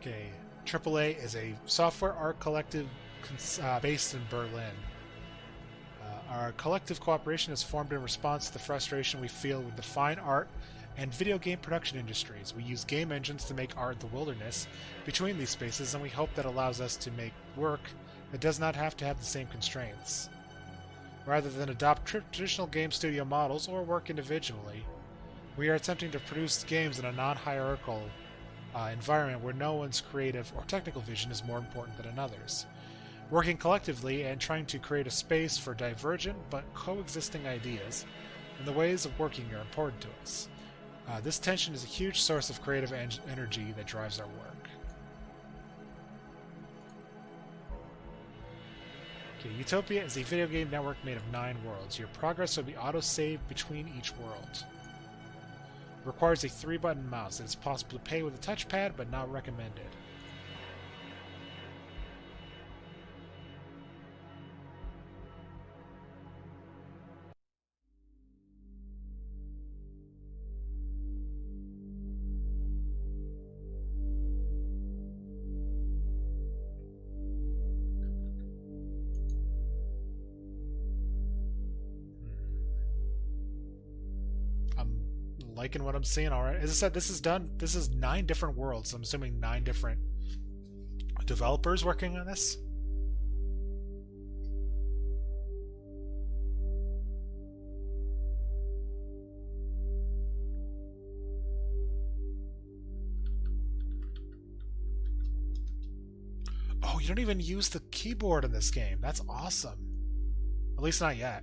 Okay, AAA is a software art collective based in Berlin. Our collective cooperation is formed in response to the frustration we feel with the fine art and video game production industries. We use game engines to make art in the wilderness between these spaces, and we hope that allows us to make work that does not have to have the same constraints. Rather than adopt traditional game studio models or work individually, we are attempting to produce games in a non-hierarchical environment where no one's creative or technical vision is more important than another's. Working collectively and trying to create a space for divergent but coexisting ideas and the ways of working are important to us. This tension is a huge source of creative energy that drives our work. Okay, Utopia is a video game network made of 9 worlds. Your progress will be auto-saved between each world. Requires a 3-button mouse. It is possible to pay with a touchpad, but not recommended. Liking what I'm seeing already. As I said, this is 9 different worlds. I'm assuming 9 different developers working on this. Oh, you don't even use the keyboard in this game. That's awesome. At least not yet.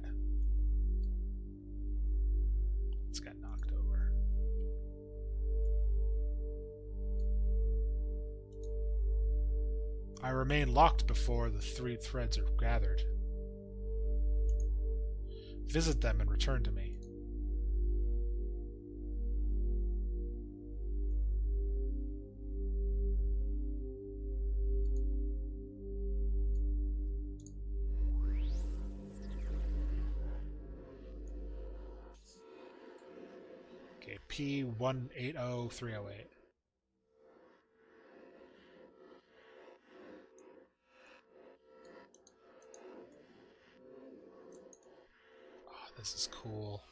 I remain locked before the 3 threads are gathered. Visit them and return to me. Okay, P180308. This is cool.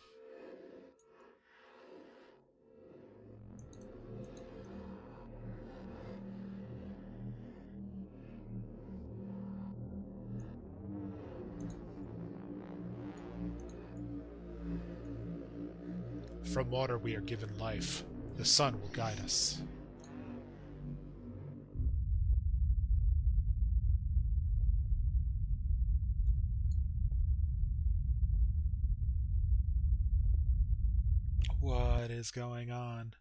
From water we are given life. The sun will guide us. What is going on?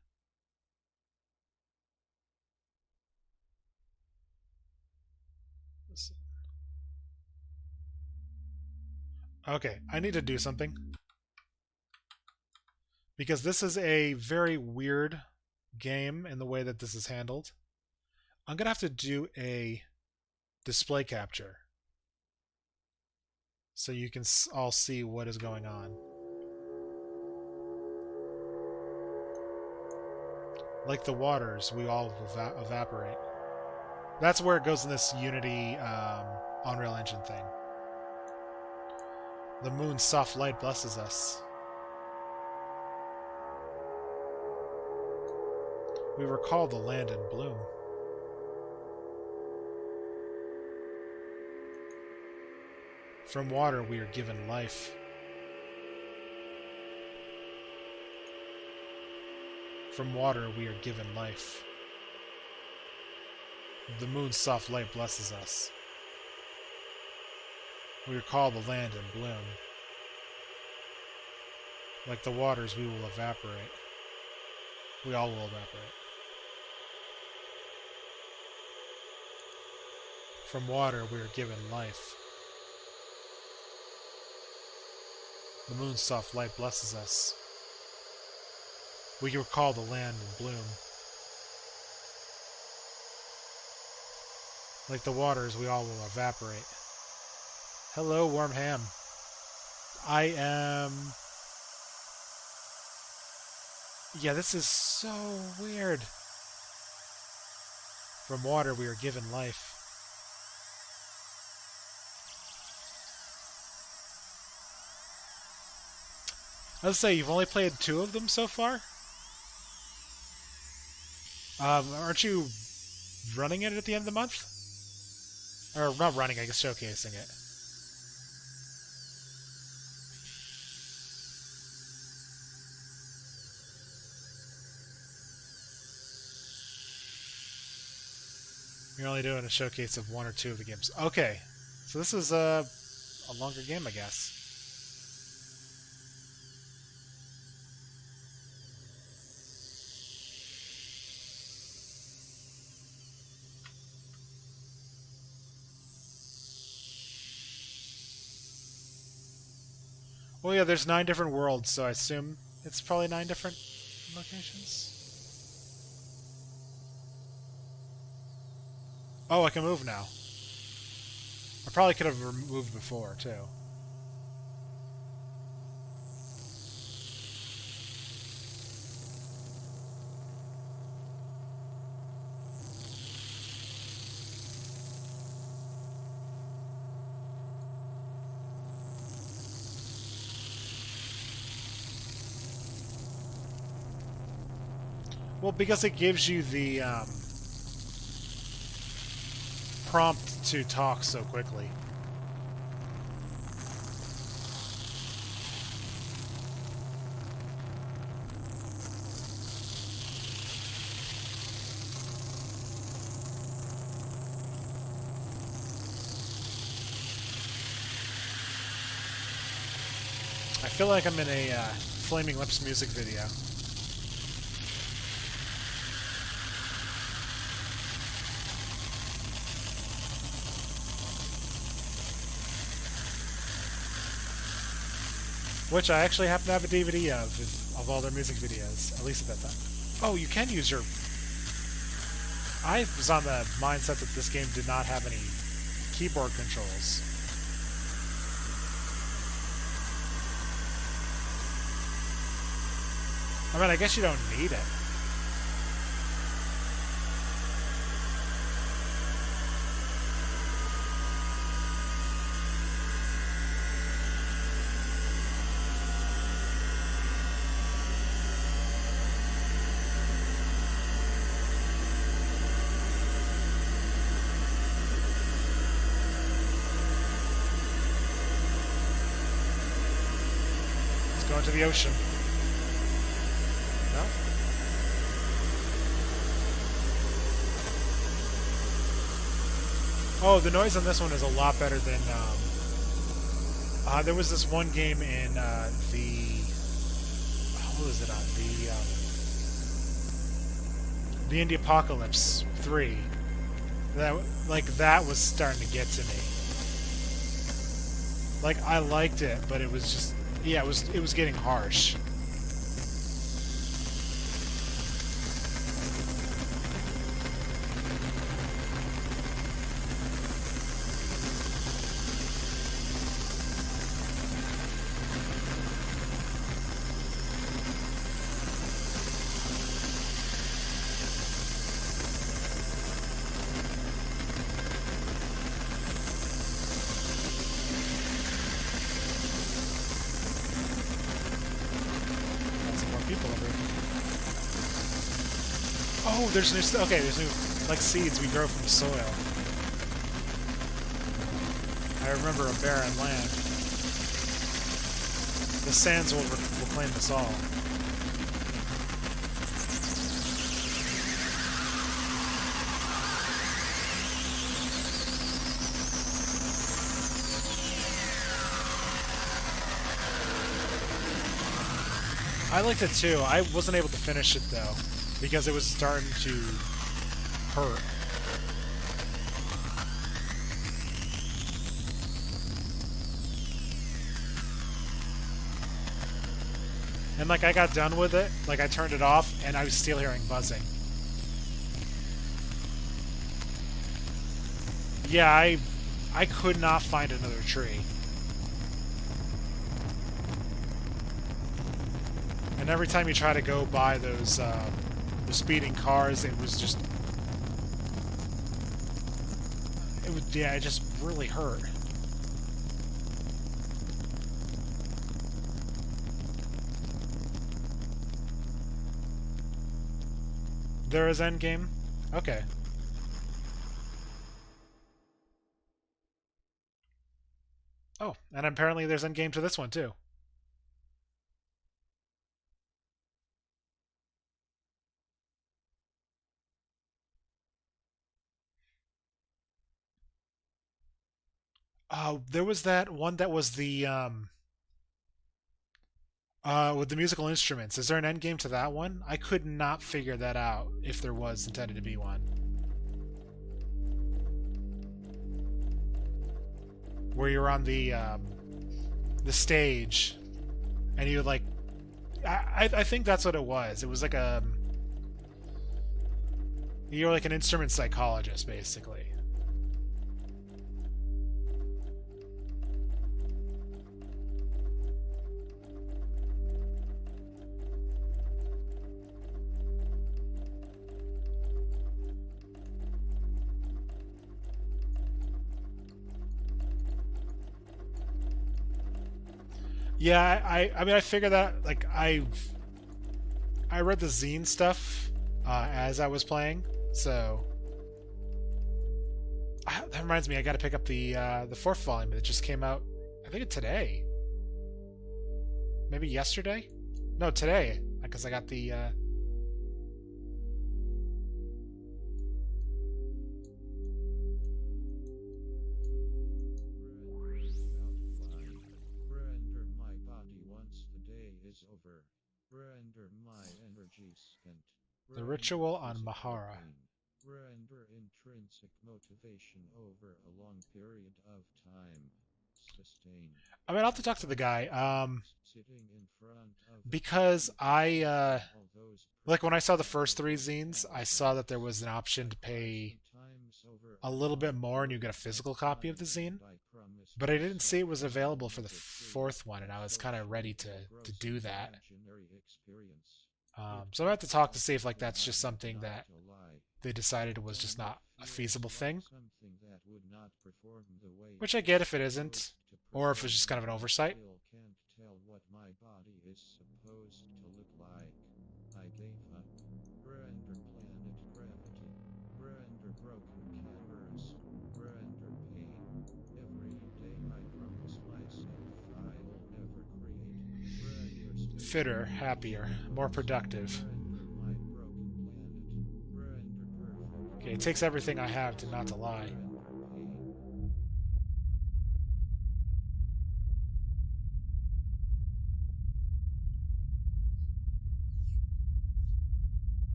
Okay, I need to do something. Because this is a very weird game in the way that this is handled. I'm going to have to do a display capture. So you can all see what is going on. Like the waters, we all evaporate. That's where it goes in this Unity Unreal Engine thing. The moon's soft light blesses us. We recall the land in bloom. From water we are given life. From water we are given life. The moon's soft light blesses us. We recall the land in bloom. Like the waters we will evaporate. We all will evaporate. From water we are given life. The moon's soft light blesses us. We recall the land in bloom. Like the waters, we all will evaporate. Hello, warm ham. I am... Yeah, this is so weird. From water we are given life. Let's say you've only played 2 of them so far? Aren't you running it at the end of the month? Or not running, I guess showcasing it. You're only doing a showcase of 1 or 2 of the games. Okay, so this is a longer game, I guess. Well, yeah, there's 9 different worlds, so I assume it's probably 9 different locations. Oh, I can move now. I probably could have moved before, too. Well, because it gives you the prompt to talk so quickly. I feel like I'm in a Flaming Lips music video. Which I actually happen to have a DVD of all their music videos, at least at that time. Oh, you can use your... I was on the mindset that this game did not have any keyboard controls. I mean, I guess you don't need it. Go into the ocean. No? Oh, the noise on this one is a lot better than... there was this one game in the... What was it on? The Indie Apocalypse 3. That was starting to get to me. Like, I liked it, but it was just... Yeah, it was getting harsh. Oh, there's new... Okay, there's new, like, seeds we grow from the soil. I remember a barren land. The sands will claim us all. I liked it too. I wasn't able to finish it though, because it was starting to hurt. And like I got done with it, like I turned it off, and I was still hearing buzzing. Yeah, I could not find another tree. And every time you try to go by those the speeding cars, it was just Yeah, it just really hurt. There is endgame? Okay. Oh, and apparently there's endgame to this one too. There was that one that was the with the musical instruments. Is there an endgame to that one? I could not figure that out if there was intended to be one. Where you're on the stage and you like I think that's what it was. It was like a you're like an instrument psychologist basically. Yeah, I mean I figured that like I read the zine stuff as I was playing, so that reminds me I got to pick up the fourth volume that just came out. I think today, maybe yesterday. No, today because I got the. Render my body once the day is over. Render my energy spent. The Render Ritual on physical Mahara. pain. Render intrinsic motivation over a long period of time. Sustain. I mean, I'll have to talk to the guy. Sitting in front of a Because I all those like when I saw the first three zines, I saw that there was an option to pay a little bit more and you get a physical copy of the zine. But I didn't see it was available for the fourth one, and I was kind of ready to do that. So I have to talk to see if like that's just something that they decided was just not a feasible thing, which I get if it isn't, or if it's just kind of an oversight. Can't tell what my body is supposed to look like. I gave up. Render planet gravity. Render broken cameras. Render pain. Every day I promise myself I'll never create. Render Fitter, happier, more productive. Render my broken planet. Render perfect. Okay, it takes everything I have to not to lie. Render pain.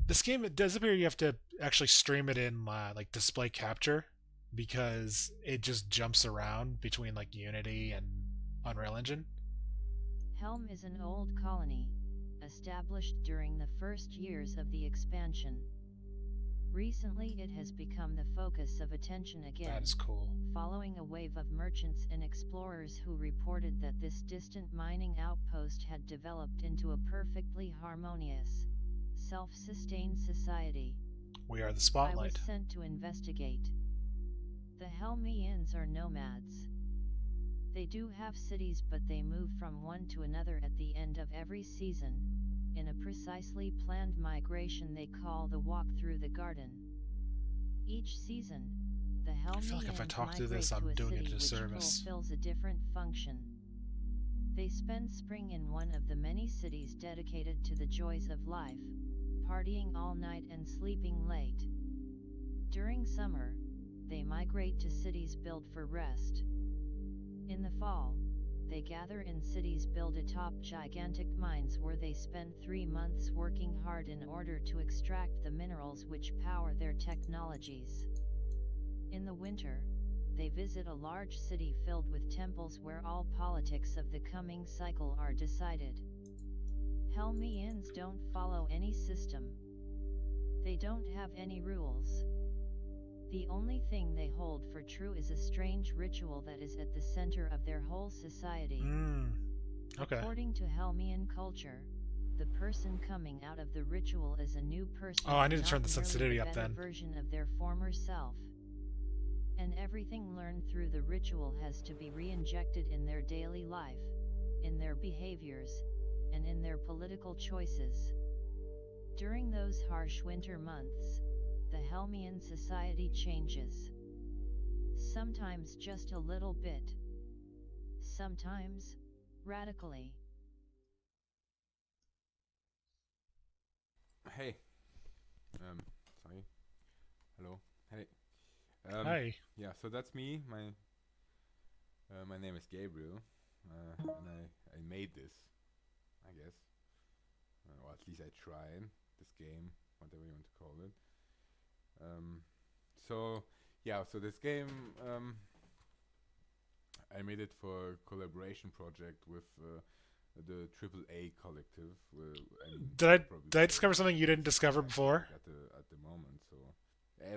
This game, it does appear you have to actually stream it in like display capture because it just jumps around between like Unity and Unreal Engine. Helm is an old colony, established during the first years of the expansion. Recently it has become the focus of attention again, That is cool. following a wave of merchants and explorers who reported that this distant mining outpost had developed into a perfectly harmonious, self-sustained society. We are the I was spotlight. sent to investigate. The Helmians are nomads. They do have cities, but they move from one to another at the end of every season, in a precisely planned migration they call the walk through the garden. Each season, the I feel like if I Helmians talk through migrate this, to I'm a doing it city a which disservice. fulfills a different function. They spend spring in one of the many cities dedicated to the joys of life, partying all night and sleeping late. During summer, they migrate to cities built for rest. In the fall, they gather in cities built atop gigantic mines where they spend 3 months working hard in order to extract the minerals which power their technologies. In the winter, they visit a large city filled with temples where all politics of the coming cycle are decided. Helmians don't follow any system. They don't have any rules. The only thing they hold for true is a strange ritual that is at the center of their whole society. Okay. According to Helmian culture, the person coming out of the ritual is a new person. Oh, I need and to turn not the merely sensitivity the up better then. version of their former self. and everything learned through the ritual has to be re-injected in their daily life, in their behaviors, and in their political choices. During those harsh winter months, the Helmian society changes. Sometimes just a little bit. Sometimes, radically. Hey. Sorry. Hello. Hey. Hi. Yeah, so that's me. My name is Gabriel, and I made this, I guess, or at least I tried this game, whatever you want to call it. So yeah, so this game, I made it for a collaboration project with the AAA collective. I mean, Did I probably did I discover something you didn't discover before? at the moment. So,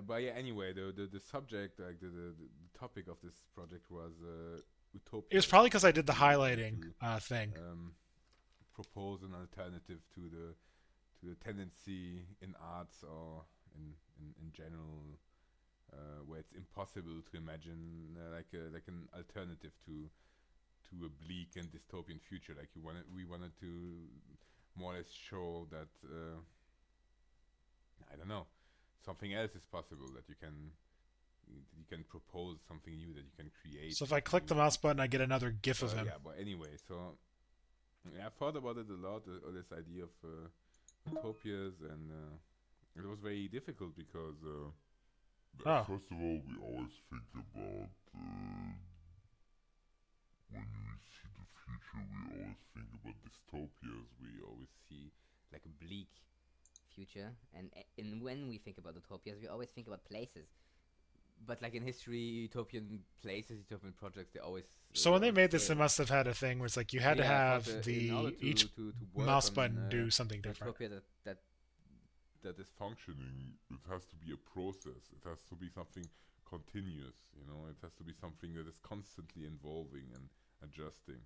but yeah, anyway, the subject, like the topic of this project was It was Utopias. probably because I did the To highlighting thing. propose an alternative to the tendency in arts or in general, where it's impossible to imagine like an alternative to a bleak and dystopian future. Like we wanted to more or less show that I don't know, something else is possible, that you can propose something new, that you can create. So if I something click the new. mouse button, I get another GIF of him. Yeah, but anyway, so yeah, I thought about it a lot, this idea of utopias, and it was very difficult because Oh. first of all, we always think about when we see the future, we always think about dystopias. we always see like a bleak future, and when we think about utopias, we always think about places. But like in history, utopian places, utopian projects, they always. So when they always made this, fail. they must have had a thing where it's like you had to Yeah, I have thought that in order each to work mouse on, button do something different. utopia that is Functioning, it has to be a process. It has to be something continuous. You know, it has to be something that is constantly evolving and adjusting.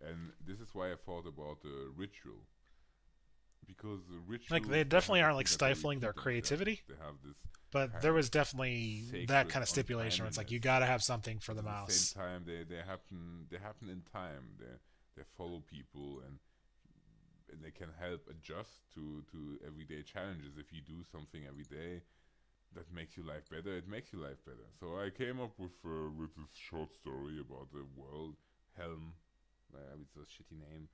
And this is why I thought about the ritual, because the ritual. Like they definitely aren't like stifling their creativity, They have this. but there was definitely that sacred kind of stipulation where it's like you untimeliness. got to have something for the At the mouse. same time, they happen in time. They follow people, and they can help adjust to everyday challenges. If you do something every day that makes your life better, it makes your life better. So I came up with this short story about the world Helm. It's a shitty name.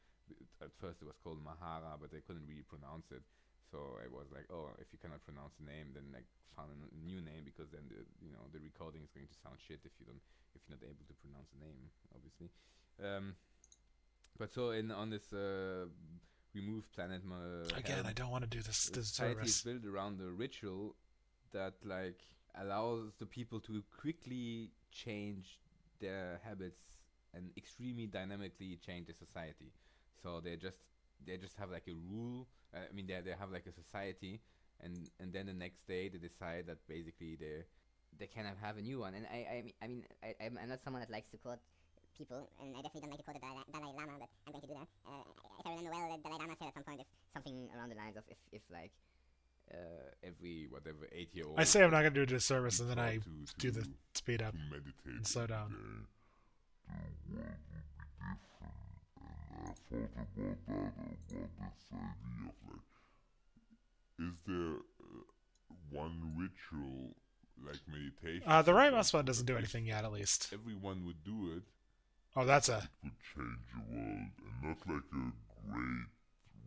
At first it was called Mahara, but they couldn't really pronounce it. So I was like, oh, if you cannot pronounce the name, then I found a new name, because then the recording is going to sound shit if you're not able to pronounce the name, obviously. But so on this removed planet, Again, I Helm, don't want to do this society is service. built around a ritual that like allows the people to quickly change their habits and extremely dynamically change the society. So they just have like a rule. I mean, they have like a society, and then the next day they decide that basically they can have a new one. And I'm not someone that likes to quote people, and I definitely don't like to quote the Dalai Lama, but I'm going to do that. If I remember well, the Dalai Lama said at some point, if something around the lines of if like every whatever 8-year-old. I say I'm not going to do a disservice, and then I to do the speed up to meditate and slow down. the world would be different. And I thought about this idea of like, is there one ritual like meditation? The right for mouse button example, doesn't do that anything yet, at least. everyone would do it, Oh, that's a. would change the world, and not like a great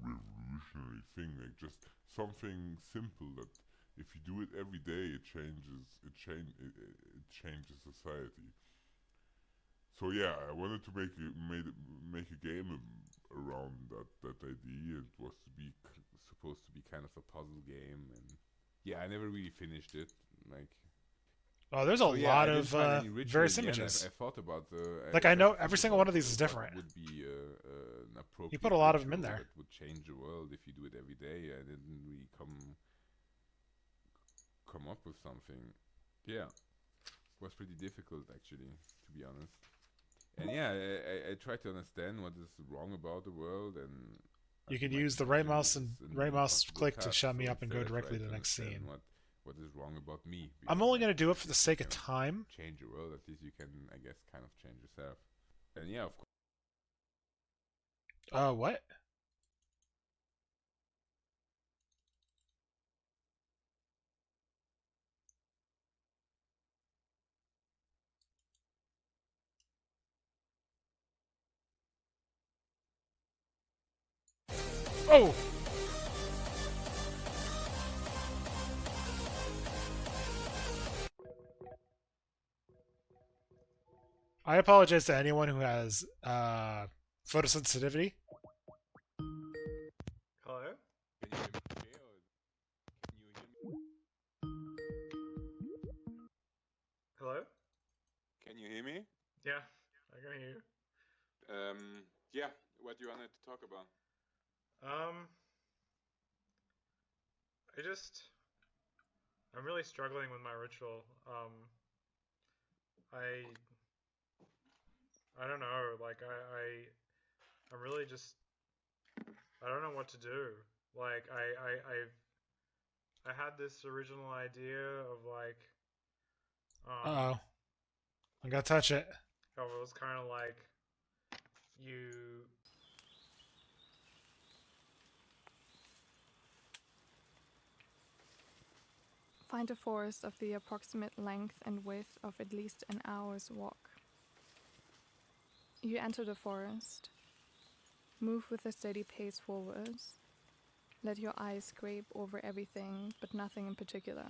revolutionary thing, like just something simple that if you do it every day, it changes society. So yeah, I wanted to make a game around that idea. It was supposed to be kind of a puzzle game, and yeah, I never really finished it. Like, Oh, there's a so yeah, lot I didn't of find any ritual various in the end. images. I thought about Like, I know every single one of these is different. Would be an appropriate. You put a lot of them in ritual there. that would change the world if you do it every day. I didn't really come up with something. Yeah, it was pretty difficult actually, to be honest. And yeah, I tried to understand what is wrong about the world, and You I can might use the be right doing mouse this and in right mouse impossible click to task, shut me so up and go instead I directly tried to the to next understand scene. what is wrong about me. I'm because only I going to do it for the you sake of can time. change your world. At least you can, I guess, kind of change yourself. And yeah, of course. What? Oh! I apologize to anyone who has photosensitivity. Hello? Hello? Can you hear me? Yeah, I can hear you. Yeah, what you wanted to talk about? Um, I'm really struggling with my ritual. I, I don't know, like, I'm really just, I don't know what to do. Like, I had this original idea of, like, Uh-oh. I gotta touch it. how it was kind of like, you, Find a forest of the approximate length and width of at least an hour's walk. You enter the forest. Move with a steady pace forwards. Let your eyes scrape over everything, but nothing in particular.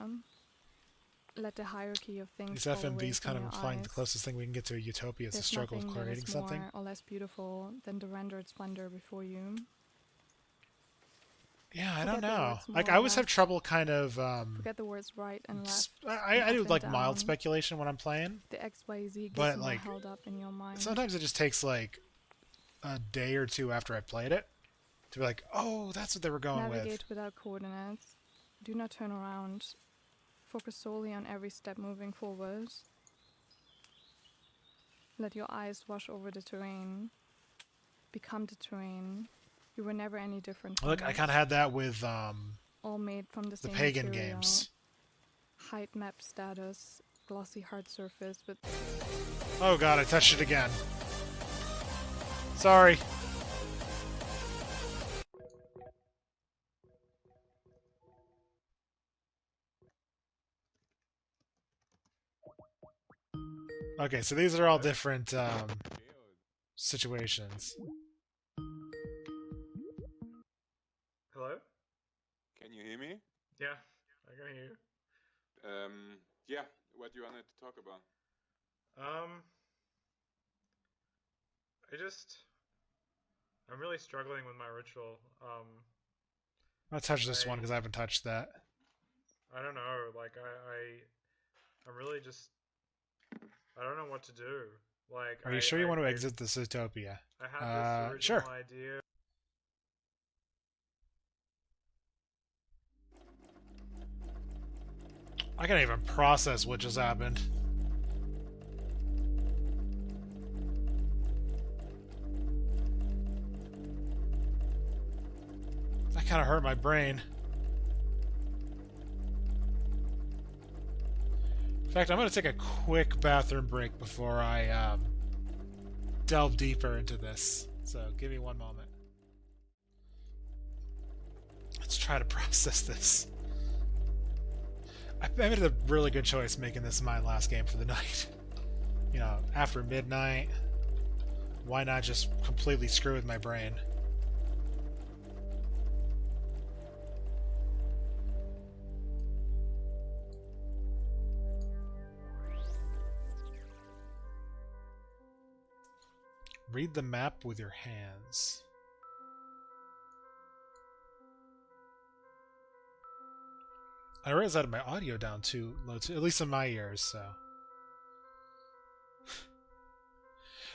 Let the hierarchy of things These fall away FMVs from kind of your implying eyes. the closest thing we can get to a Utopia is the There's struggle of nothing that creating is something. more or less beautiful than the rendered splendor before you. Yeah, I Forget don't the know. words Like, more I or always have less. trouble kind of, Forget the words right and left. I do and up like and mild down. speculation when I'm playing, The XYZ but, gizmo like, held up in your mind. sometimes it just takes, like, a day or two after I played it to be like, oh, that's what they were going Navigate without coordinates. Do not turn around. Focus solely on every step moving forward. Let your eyes wash over the terrain. Become the terrain. You were never any different from Look, I it. kind of had that with All made from the the same pagan material. games. Height map status. Glossy hard surface with... Oh god, I touched it again. Sorry. Okay, so these are all different situations. hello? Can you hear me? Yeah, I can hear you. Yeah, what you wanted to talk about? I'm really struggling with my ritual. I'll touch this one because I haven't touched that. I don't know, like, I'm really just, I don't know what to do. Like, Are you sure you want to exit this Utopia? I had this original sure. idea. I can't even process what just happened. That kind of hurt my brain. In fact, I'm going to take a quick bathroom break before I delve deeper into this. So give me one moment. Let's try to process this. I made a really good choice making this my last game for the night. You know, after midnight, why not just completely screw with my brain? Read the map with your hands. I realized I had my audio down too low, too, at least in my ears, so.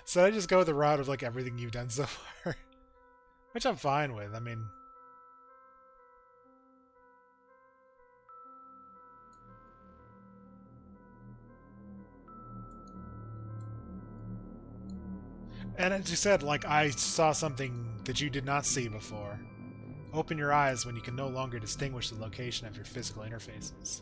So I just go the route of like everything you've done so far, which I'm fine with. I mean, and as you said, like I saw something that you did not see before. Open your eyes when you can no longer distinguish the location of your physical interfaces.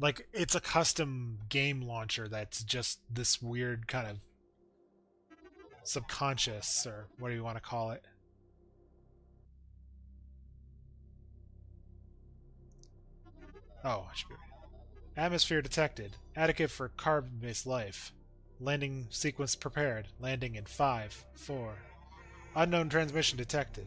Like, it's a custom game launcher that's just this weird kind of subconscious, or what do you want to call it? Oh, I should be... Atmosphere detected. Adequate for carbon-based life. Landing sequence prepared. Landing in 5, 4. Unknown transmission detected.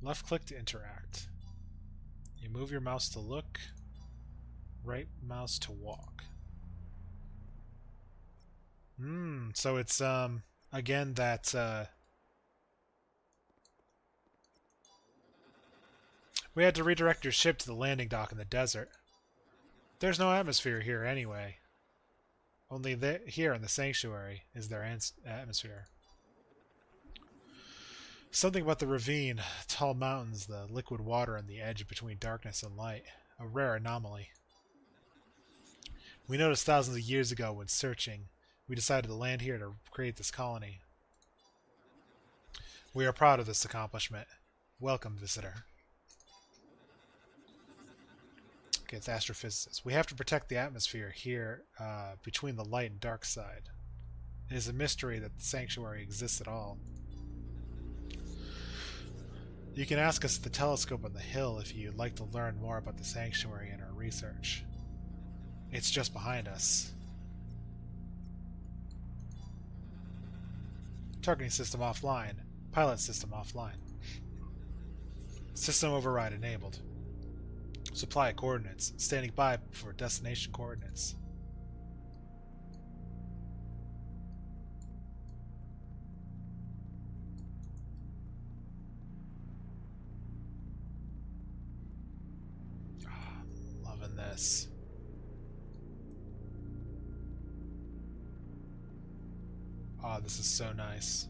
Left click to interact. You move your mouse to look, right mouse to walk. So it's again that we had to redirect your ship to the landing dock in the desert. There's no atmosphere here anyway. Only here in the sanctuary is there atmosphere. Something about the ravine, tall mountains, the liquid water, and the edge between darkness and light. A rare anomaly. We noticed thousands of years ago when searching. We decided to land here to create this colony. We are proud of this accomplishment. Welcome, visitor. Okay, it's astrophysicist. We have to protect the atmosphere here between the light and dark side. It is a mystery that the sanctuary exists at all. You can ask us at the telescope on the hill if you'd like to learn more about the sanctuary and our research. It's just behind us. Targeting system offline. Pilot system offline. System override enabled. Supply coordinates. Standing by for destination coordinates. Loving this. Oh, this is so nice.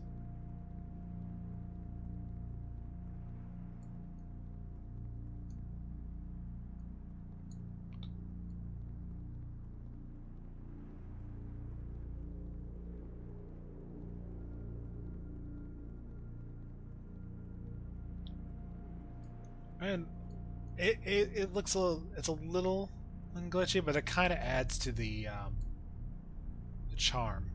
And it looks it's a little glitchy, but it kind of adds to the charm.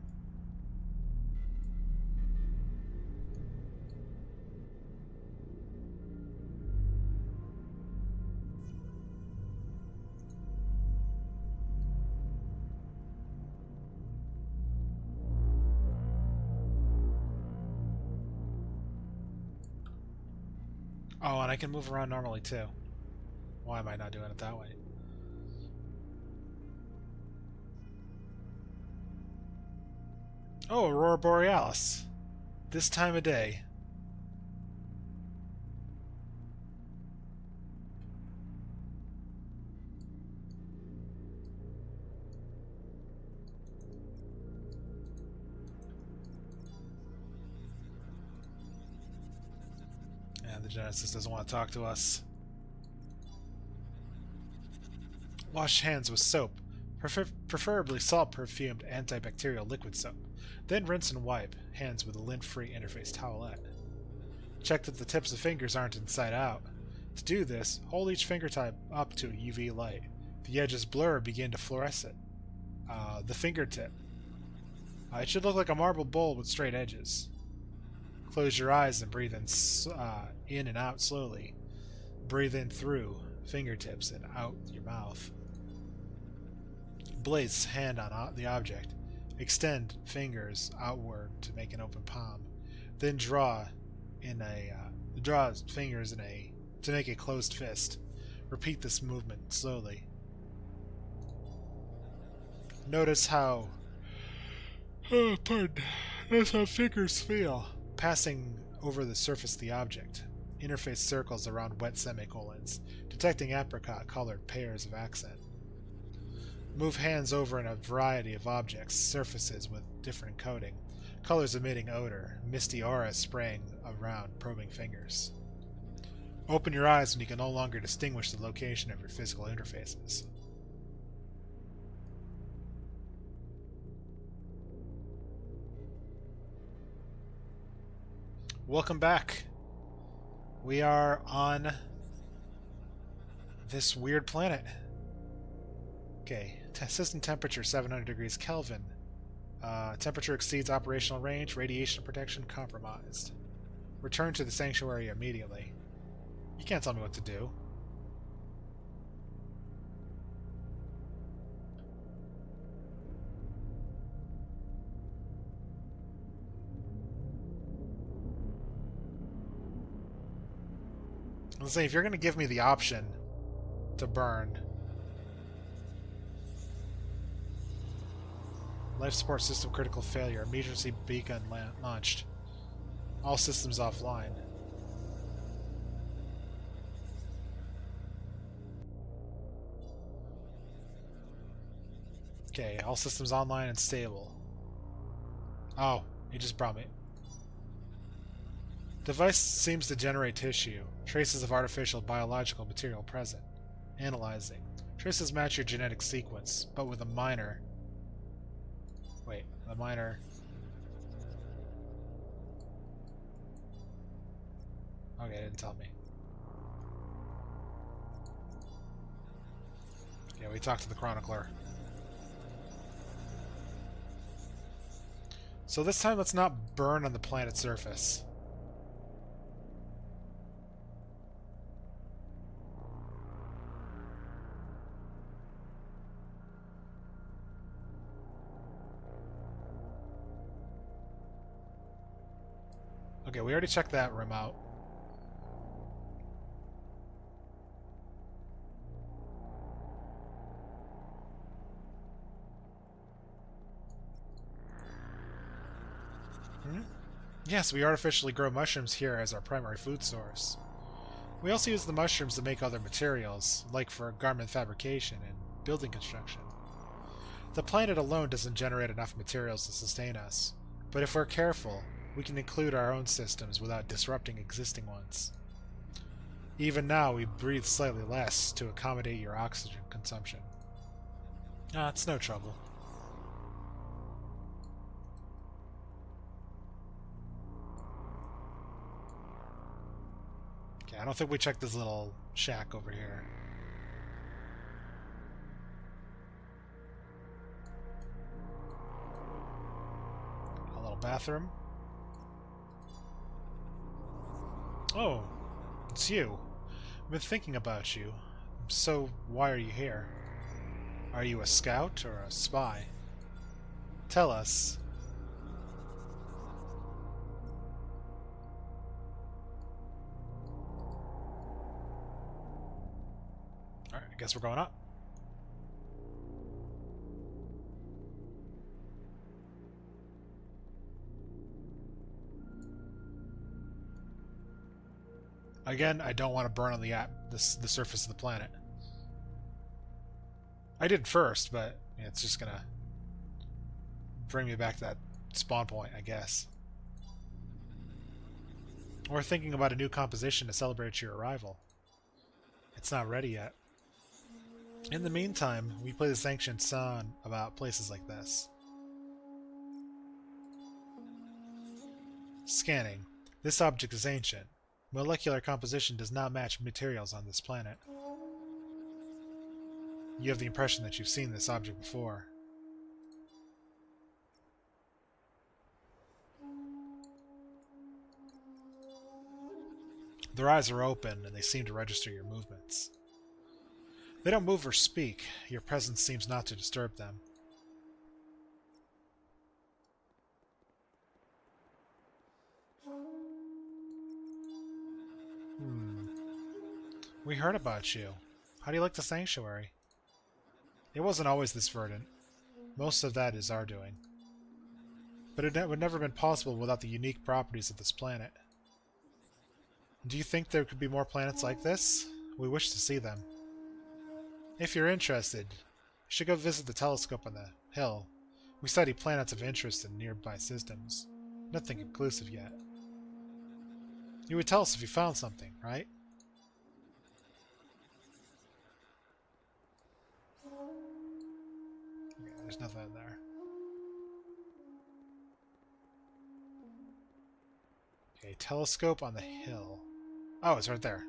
Oh, and I can move around normally too. Why am I not doing it that way? Oh, Aurora Borealis. This time of day. And the Genesis doesn't want to talk to us. Wash hands with soap, preferably salt-perfumed antibacterial liquid soap. Then rinse and wipe hands with a lint-free interface towelette. Check that the tips of fingers aren't inside out. To do this, hold each fingertip up to a UV light. The edges blur, begin to fluoresce. The fingertip. It should look like a marble bowl with straight edges. Close your eyes and breathe in and out slowly. Breathe in through fingertips and out your mouth. Place hand on the object. Extend fingers outward to make an open palm. Then draw fingers to make a closed fist. Repeat this movement slowly. Notice how notice how fingers feel passing over the surface of the object. Interface circles around wet semicolons, detecting apricot-colored pairs of accent. Move hands over in a variety of objects, surfaces with different coating, colors emitting odor, misty aura spraying around probing fingers. Open your eyes when you can no longer distinguish the location of your physical interfaces. Welcome back. We are on this weird planet. Okay, system temperature 700 degrees Kelvin. Temperature exceeds operational range. Radiation protection compromised. Return to the sanctuary immediately. You can't tell me what to do. Let's say if you're going to give me the option to burn. Life support system critical failure. Emergency beacon launched. All systems offline. Okay, all systems online and stable. Oh, he just brought me. Device seems to generate tissue. Traces of artificial biological material present. Analyzing. Traces match your genetic sequence, but with a minor... Wait, a minor... Okay, it didn't tell me. Yeah, we talked to the chronicler. So this time, let's not burn on the planet's surface. Okay, we already checked that room out. Yes, we artificially grow mushrooms here as our primary food source. We also use the mushrooms to make other materials, like for garment fabrication and building construction. The planet alone doesn't generate enough materials to sustain us, but if we're careful, we can include our own systems without disrupting existing ones. Even now, we breathe slightly less to accommodate your oxygen consumption. It's no trouble. Okay, I don't think we checked this little shack over here. A little bathroom. Oh, it's you. I've been thinking about you. So, why are you here? Are you a scout or a spy? Tell us. Alright, I guess we're going up. Again, I don't want to burn on the surface of the planet. I did first, but it's just gonna bring me back to that spawn point, I guess. We're thinking about a new composition to celebrate your arrival. It's not ready yet. In the meantime, we play this ancient song about places like this. Scanning. This object is ancient. Molecular composition does not match materials on this planet. You have the impression that you've seen this object before. Their eyes are open and they seem to register your movements. They don't move or speak. Your presence seems not to disturb them. We heard about you. How do you like the sanctuary? It wasn't always this verdant. Most of that is our doing. But it would never have been possible without the unique properties of this planet. Do you think there could be more planets like this? We wish to see them. If you're interested, Should go visit the telescope on the hill. We study planets of interest in nearby systems. Nothing conclusive yet. You would tell us if you found something, right? Yeah, there's nothing in there. Okay, telescope on the hill. Oh, it's right there.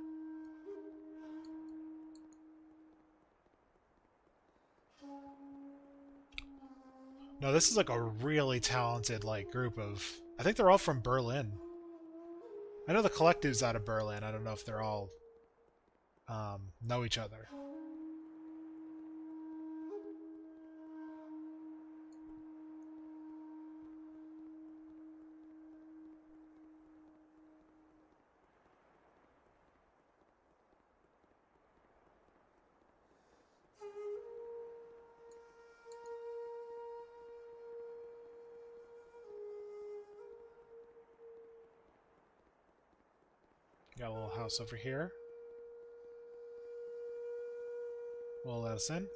No, this is like a really talented group of... I think they're all from Berlin. I know the collective's out of Berlin. I don't know if they're all know each other. Got a little house over here. Will let us in.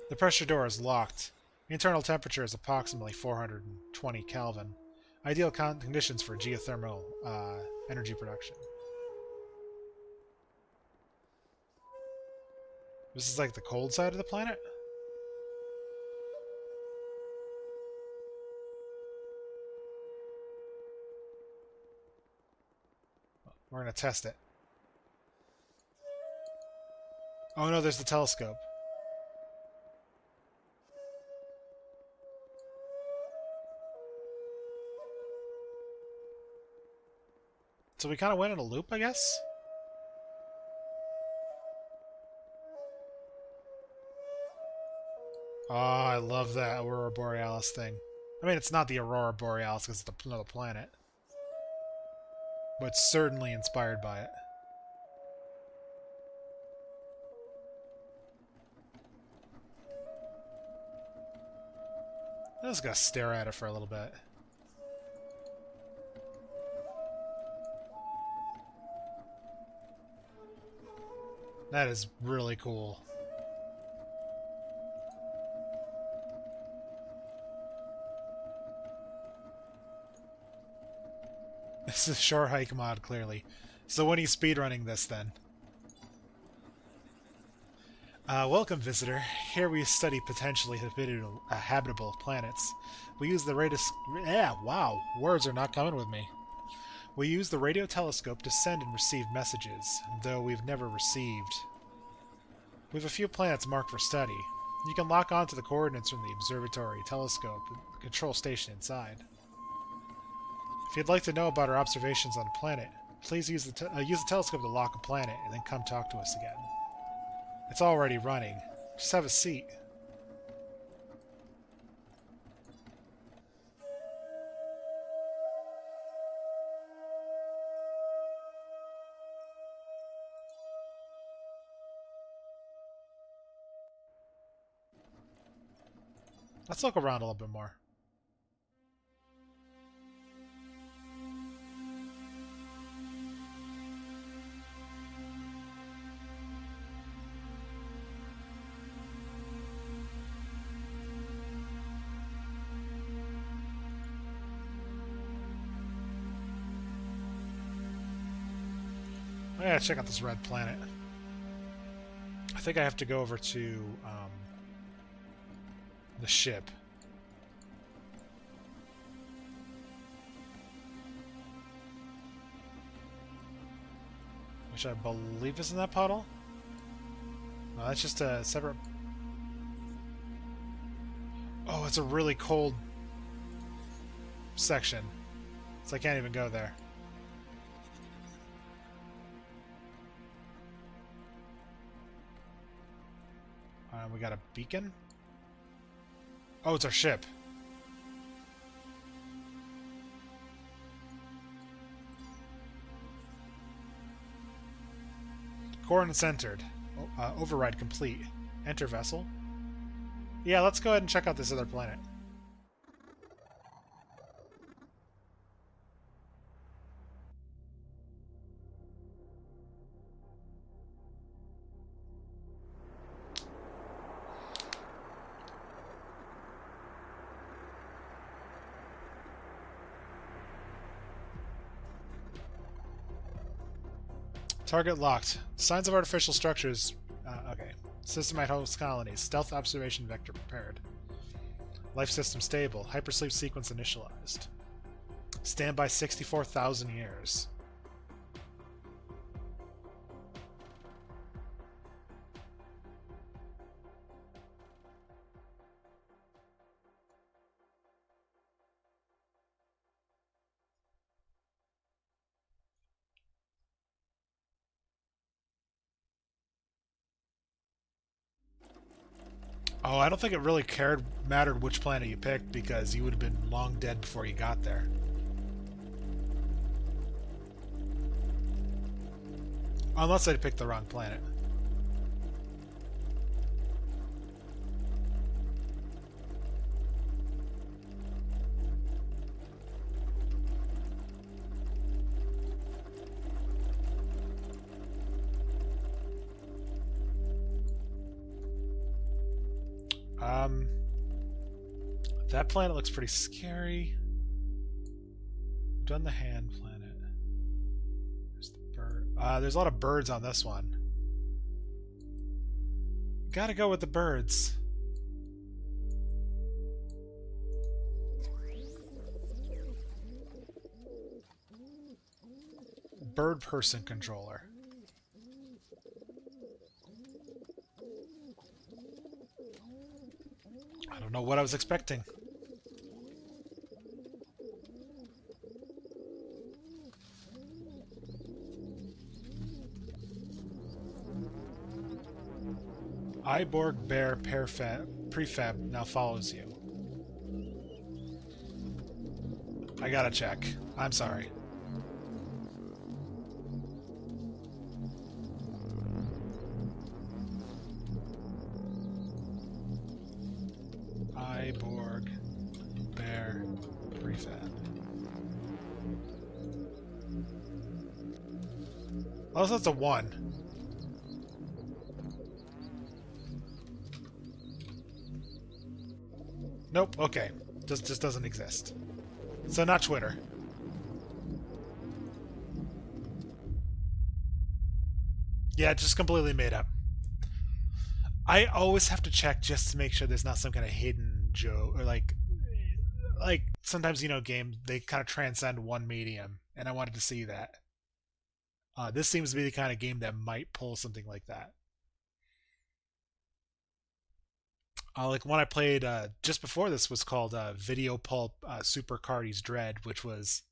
The pressure door is locked. Internal temperature is approximately 420 Kelvin. Ideal conditions for geothermal energy production. This is like the cold side of the planet? We're going to test it. Oh no, there's the telescope. So we kind of went in a loop, I guess? Oh, I love that Aurora Borealis thing. I mean, it's not the Aurora Borealis because it's another planet. But it's certainly inspired by it. I'm just gonna stare at it for a little bit. That is really cool. This is a short hike mod, clearly. So when are you speedrunning this, then? Welcome, visitor. Here we study potentially habitable planets. We use the radio... Yeah, wow. Words are not coming with me. We use the radio telescope to send and receive messages, though we've never received. We have a few planets marked for study. You can lock onto the coordinates from the observatory telescope and the control station inside. If you'd like to know about our observations on a planet, please use the telescope to lock a planet and then come talk to us again. It's already running. Just have a seat. Let's look around a little bit more. I gotta check out this red planet. I think I have to go over to the ship. Which I believe is in that puddle? No, that's just a separate... Oh, it's a really cold section. So I can't even go there. We got a beacon? Oh, it's our ship. Coordinates entered. Override complete. Enter vessel. Yeah, let's go ahead and check out this other planet. Target locked. Signs of artificial structures. Okay. Systemite host colonies. Stealth observation vector prepared. Life system stable. Hypersleep sequence initialized. Standby 64,000 years. Oh, I don't think it really mattered which planet you picked because you would have been long dead before you got there. Unless I picked the wrong planet. That planet looks pretty scary. Done the hand planet. There's the bird. There's a lot of birds on this one. Gotta go with the birds. Bird person controller. I don't know what I was expecting. Iborg Bear Prefab now follows you. I gotta check. I'm sorry. Iborg Bear Prefab. Oh, so that's a 1. Nope, okay. Just doesn't exist. So not Twitter. Yeah, just completely made up. I always have to check just to make sure there's not some kind of hidden joke or like sometimes, you know, games they kind of transcend one medium, and I wanted to see that. This seems to be the kind of game that might pull something like that. Like one I played just before this was called Video Pulp Super Cardi's Dread, which was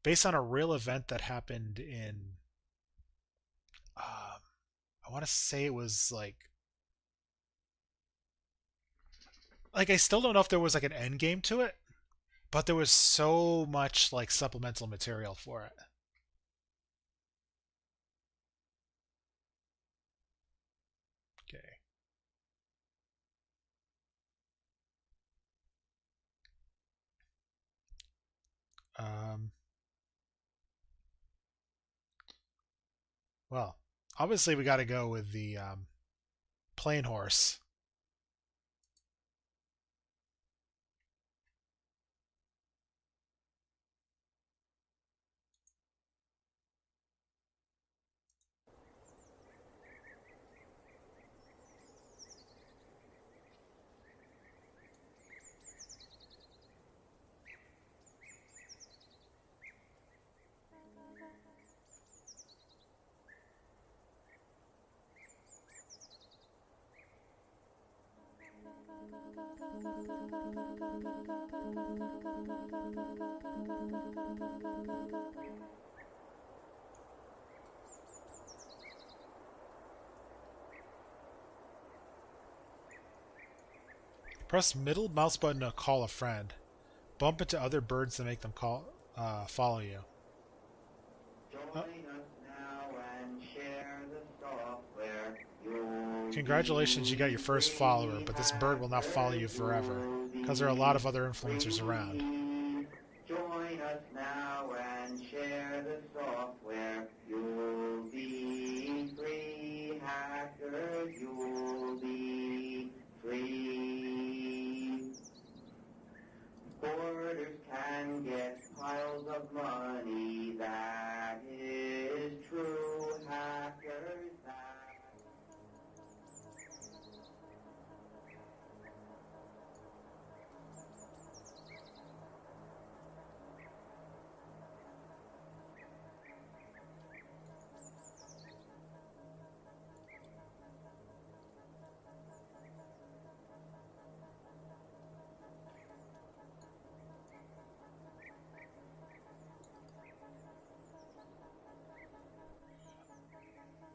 based on a real event that happened in. I want to say it was like I still don't know if there was like an end game to it, but there was so much like supplemental material for it. Okay. Well, obviously we got to go with the plain horse. Press middle mouse button to call a friend. Bump into other birds to make them follow you. Congratulations, you got your first follower, but this bird will not follow you forever, because there are a lot of other influencers around. Join us now and share the software. You'll be free, hackers, you'll be free. Hoarders can get piles of money, that is true.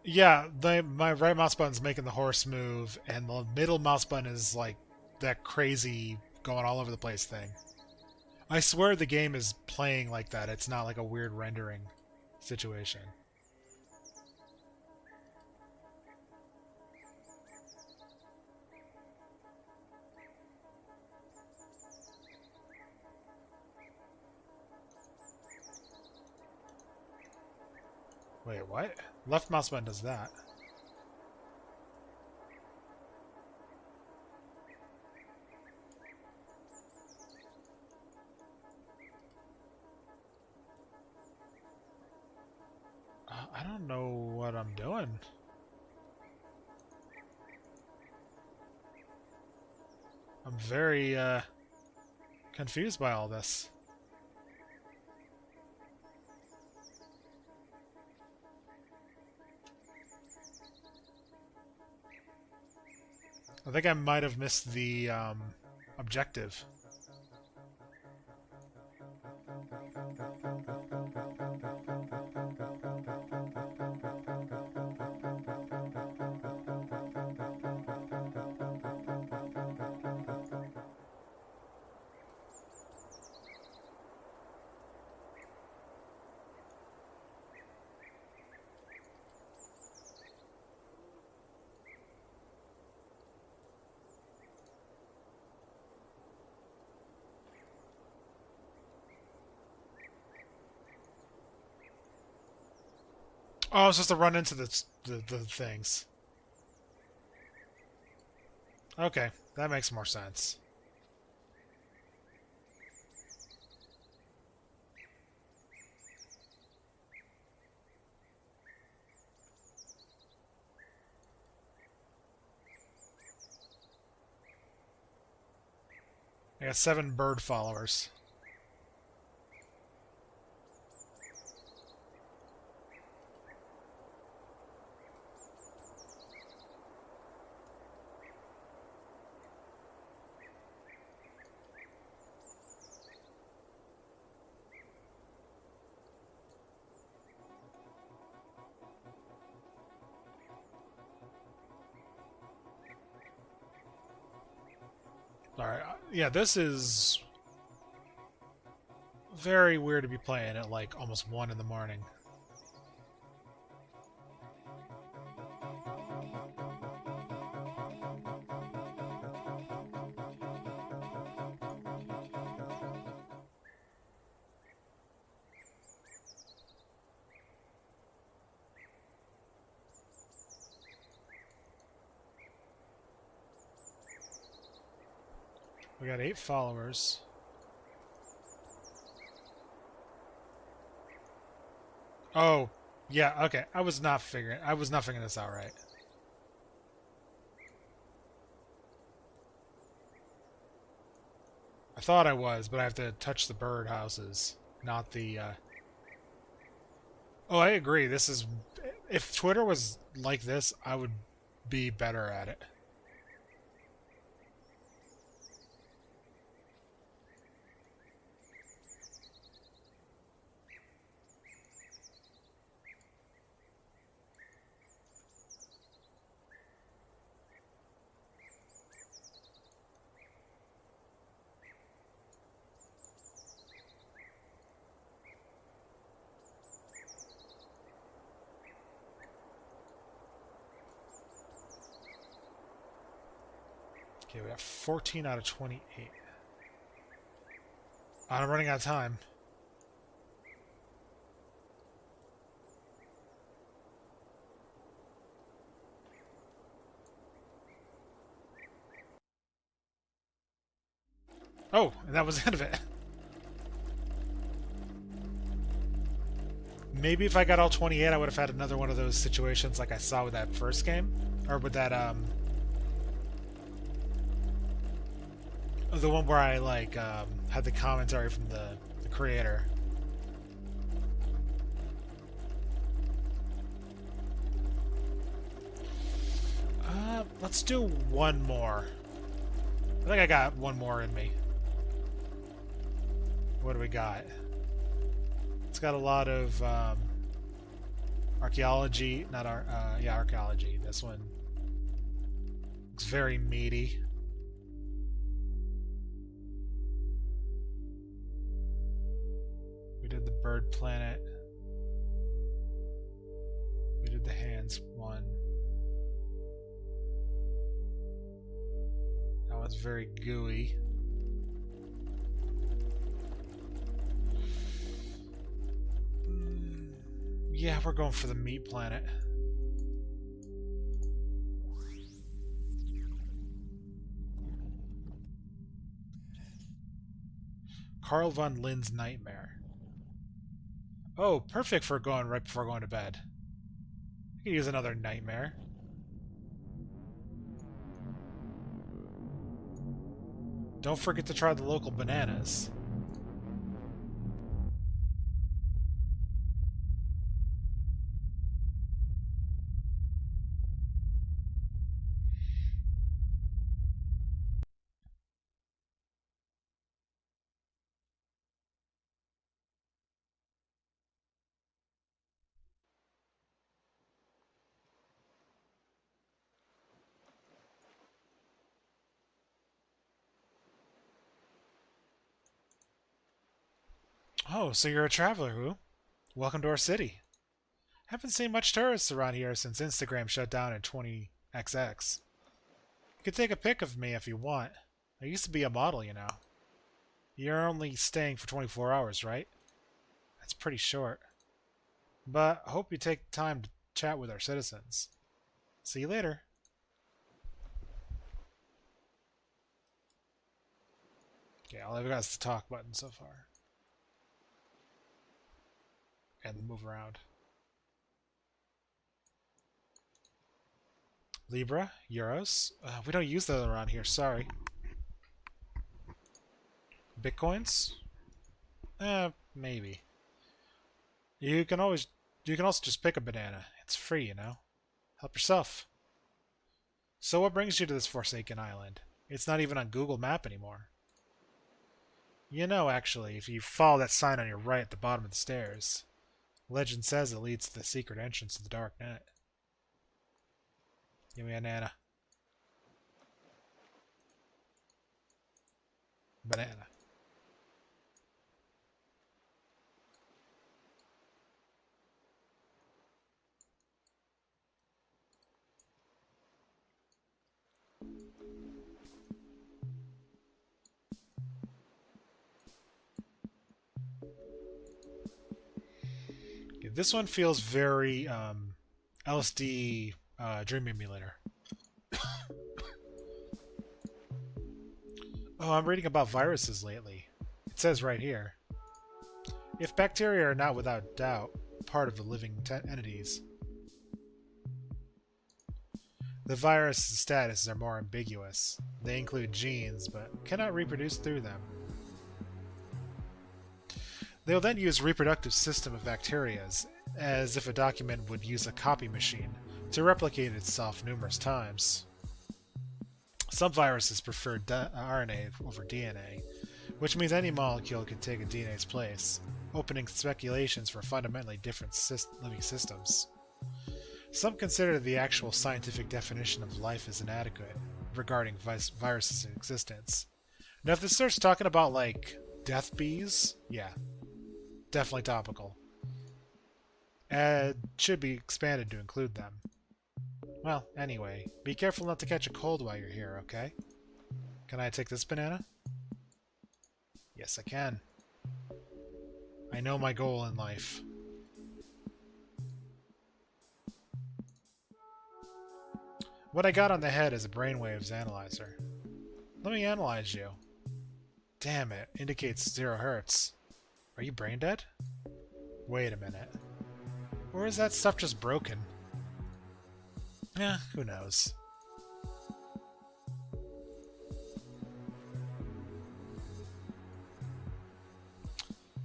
Yeah, my right mouse button's making the horse move, and the middle mouse button is like that crazy going all over the place thing. I swear the game is playing like that. It's not like a weird rendering situation. Wait, what? Left mouse button does that. I don't know what I'm doing. I'm very confused by all this. I think I might have missed the objective. Oh, I was supposed to run into the things. Okay, that makes more sense. I got 7 bird followers. Alright, yeah, this is very weird to be playing at like almost 1 in the morning. We got 8 followers. Oh, yeah, okay. I was not figuring this out right. I thought I was, but I have to touch the bird houses, not the Oh, I agree. This is if Twitter was like this, I would be better at it. Okay, we got 14 out of 28. I'm running out of time. Oh, and that was the end of it. Maybe if I got all 28, I would have had another one of those situations like I saw with that first game. Or with that, the one where I, like, had the commentary from the creator. Let's do one more. I think I got one more in me. What do we got? It's got a lot of Archaeology, not yeah, archaeology. This one looks very meaty. We did the bird planet. We did the hands one. That one's very gooey. Yeah, we're going for the meat planet. Carl von Lind's Nightmare. Oh, perfect for going right before going to bed. I could use another nightmare. Don't forget to try the local bananas. Oh, so you're a traveler, who? Welcome to our city. Haven't seen much tourists around here since Instagram shut down in 20XX. You could take a pic of me if you want. I used to be a model, you know. You're only staying for 24 hours, right? That's pretty short. But I hope you take time to chat with our citizens. See you later. Okay, all I've got is the talk button so far. And the move around. Libra, euros. We don't use that around here, sorry. Bitcoins? Maybe. You can also just pick a banana. It's free, you know. Help yourself. So what brings you to this forsaken island? It's not even on Google Map anymore. You know, actually, if you follow that sign on your right at the bottom of the stairs, legend says it leads to the secret entrance to the dark net. Give me a banana. Banana. Okay, this one feels very LSD Dream Emulator. Oh, I'm reading about viruses lately. It says right here. If bacteria are not without doubt part of the living entities, the virus's statuses are more ambiguous. They include genes, but cannot reproduce through them. They will then use reproductive system of bacterias, as if a document would use a copy machine, to replicate itself numerous times. Some viruses prefer RNA over DNA, which means any molecule can take a DNA's place, opening speculations for fundamentally different living systems. Some consider the actual scientific definition of life as inadequate regarding viruses' existence. Now, if this starts talking about, like, death bees, yeah, definitely topical. It should be expanded to include them. Well, anyway, be careful not to catch a cold while you're here, okay? Can I take this banana? Yes, I can. I know my goal in life. What I got on the head is a brainwaves analyzer. Let me analyze you. Damn it, indicates 0 hertz. Are you brain dead? Wait a minute. Or is that stuff just broken? Who knows.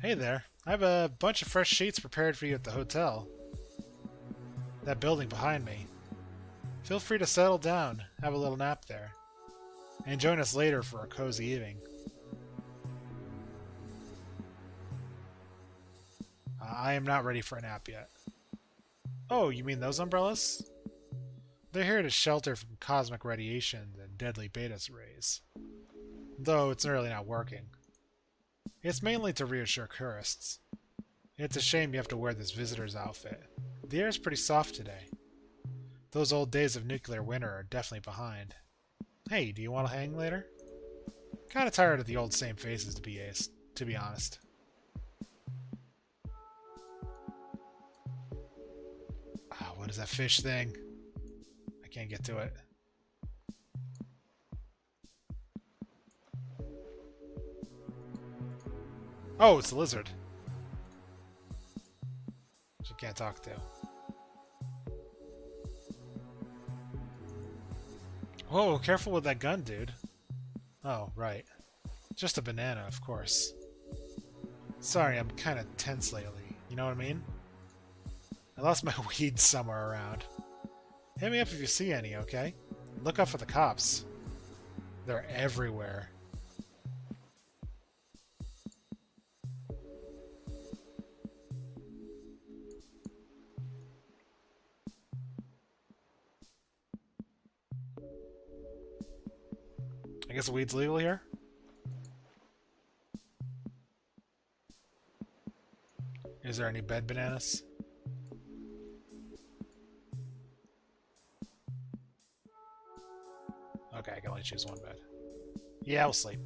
Hey there. I have a bunch of fresh sheets prepared for you at the hotel. That building behind me. Feel free to settle down, have a little nap there, and join us later for a cozy evening. I am not ready for a nap yet. Oh, you mean those umbrellas? They're here to shelter from cosmic radiation and deadly beta rays. Though it's really not working. It's mainly to reassure tourists. It's a shame you have to wear this visitor's outfit. The air's pretty soft today. Those old days of nuclear winter are definitely behind. Hey, do you want to hang later? Kinda tired of the old same faces, to be honest. Ah, what is that fish thing? I can't get to it. Oh, it's a lizard. She can't talk to. Whoa, careful with that gun, dude. Oh, right. Just a banana, of course. Sorry, I'm kinda tense lately. You know what I mean? I lost my weed somewhere around. Hit me up if you see any, okay? Look out for the cops. They're everywhere. I guess weed's legal here? Is there any bed bananas? Okay, I can only choose one bed. Yeah, I'll sleep.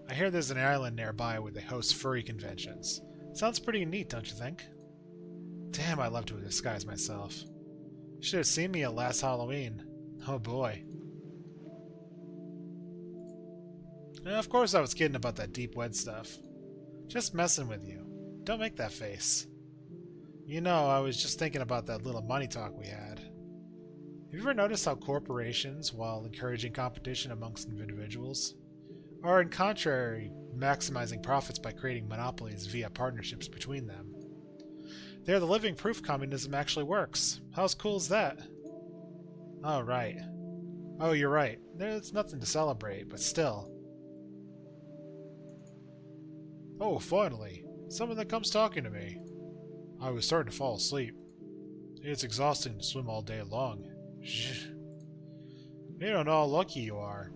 I hear there's an island nearby where they host furry conventions. Sounds pretty neat, don't you think? Damn, I love to disguise myself. Should have seen me at last Halloween. Oh boy. And of course I was kidding about that deep web stuff. Just messing with you. Don't make that face. You know, I was just thinking about that little money talk we had. Have you ever noticed how corporations, while encouraging competition amongst individuals, are in contrary maximizing profits by creating monopolies via partnerships between them? They're the living proof communism actually works. How cool is that? Oh, right. Oh, you're right. There's nothing to celebrate, but still. Oh, finally. Someone that comes talking to me. I was starting to fall asleep. It's exhausting to swim all day long. You don't know how lucky you are.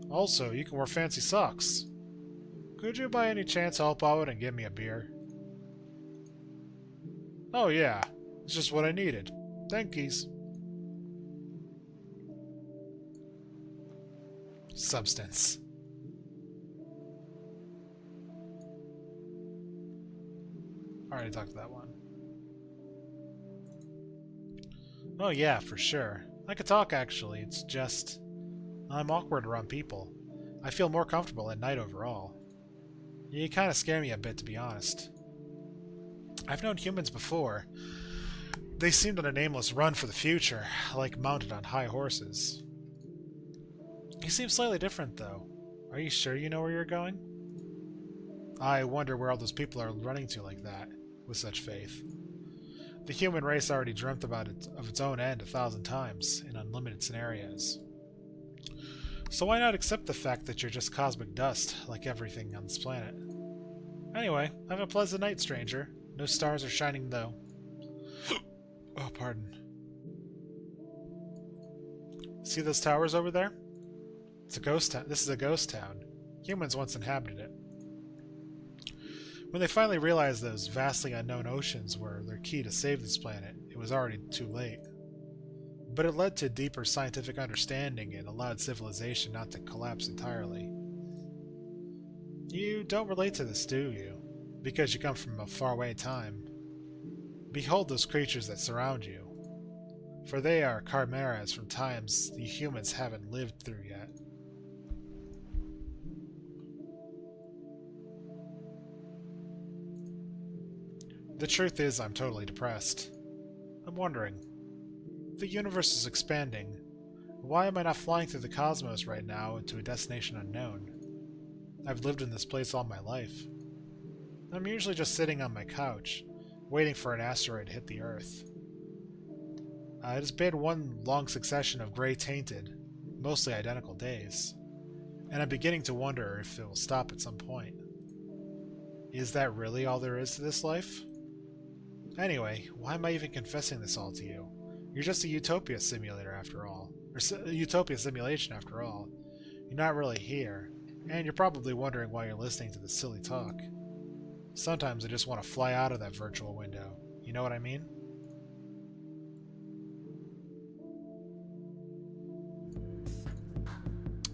Also, you can wear fancy socks. Could you by any chance help out and get me a beer? Oh yeah, it's just what I needed. Thankies. Substance. Already talked to that one. Oh yeah, for sure. I could talk actually, it's just... I'm awkward around people. I feel more comfortable at night overall. You kinda scare me a bit, to be honest. I've known humans before. They seemed on a nameless run for the future, like mounted on high horses. You seem slightly different, though. Are you sure you know where you're going? I wonder where all those people are running to like that, with such faith. The human race already dreamt about it of its own end 1,000 times, in unlimited scenarios. So why not accept the fact that you're just cosmic dust, like everything on this planet? Anyway, have a pleasant night, stranger. No stars are shining, though. Oh, pardon. See those towers over there? It's a ghost town. This is a ghost town. Humans once inhabited it. When they finally realized those vastly unknown oceans were their key to save this planet, it was already too late. But it led to deeper scientific understanding and allowed civilization not to collapse entirely. You don't relate to this, do you? Because you come from a faraway time. Behold those creatures that surround you. For they are chimeras from times the humans haven't lived through yet. The truth is, I'm totally depressed. I'm wondering, the universe is expanding. Why am I not flying through the cosmos right now to a destination unknown? I've lived in this place all my life. I'm usually just sitting on my couch, waiting for an asteroid to hit the Earth. It has been one long succession of gray-tainted, mostly identical days. And I'm beginning to wonder if it will stop at some point. Is that really all there is to this life? Anyway, why am I even confessing this all to you? You're just a Utopia simulator after all. Or Utopia simulation after all. You're not really here. And you're probably wondering why you're listening to this silly talk. Sometimes I just want to fly out of that virtual window. You know what I mean?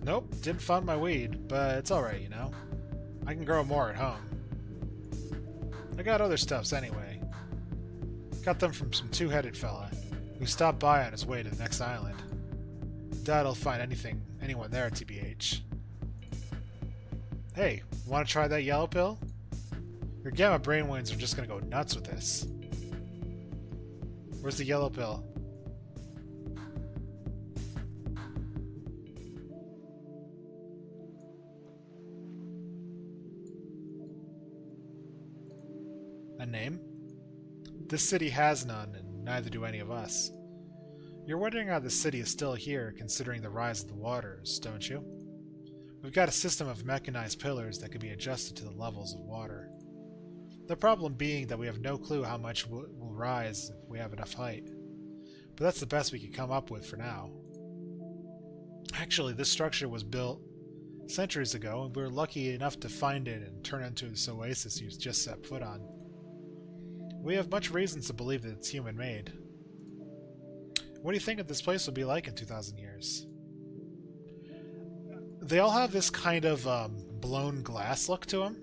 Nope, didn't find my weed, but it's alright, you know? I can grow more at home. I got other stuffs anyway. Got them from some two-headed fella who stopped by on his way to the next island. Doubt he'll find anyone there, TBH. Hey, want to try that yellow pill? Your gamma brainwaves are just gonna go nuts with this. Where's the yellow pill? A name? This city has none, and neither do any of us. You're wondering how this city is still here, considering the rise of the waters, don't you? We've got a system of mechanized pillars that can be adjusted to the levels of water. The problem being that we have no clue how much will rise if we have enough height. But that's the best we can come up with for now. Actually, this structure was built centuries ago, and we were lucky enough to find it and turn it into this oasis you've just set foot on. We have much reasons to believe that it's human-made. What do you think of this place will be like in 2,000 years? They all have this kind of blown glass look to them.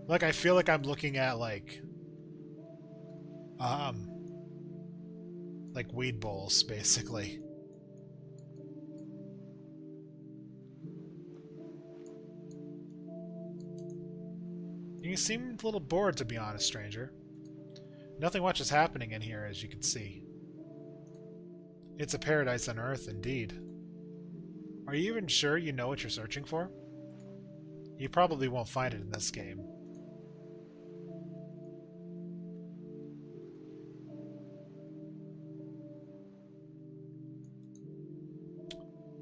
Like, I feel like I'm looking at, like weed bowls, basically. You seem a little bored, to be honest, stranger. Nothing much is happening in here, as you can see. It's a paradise on Earth, indeed. Are you even sure you know what you're searching for? You probably won't find it in this game.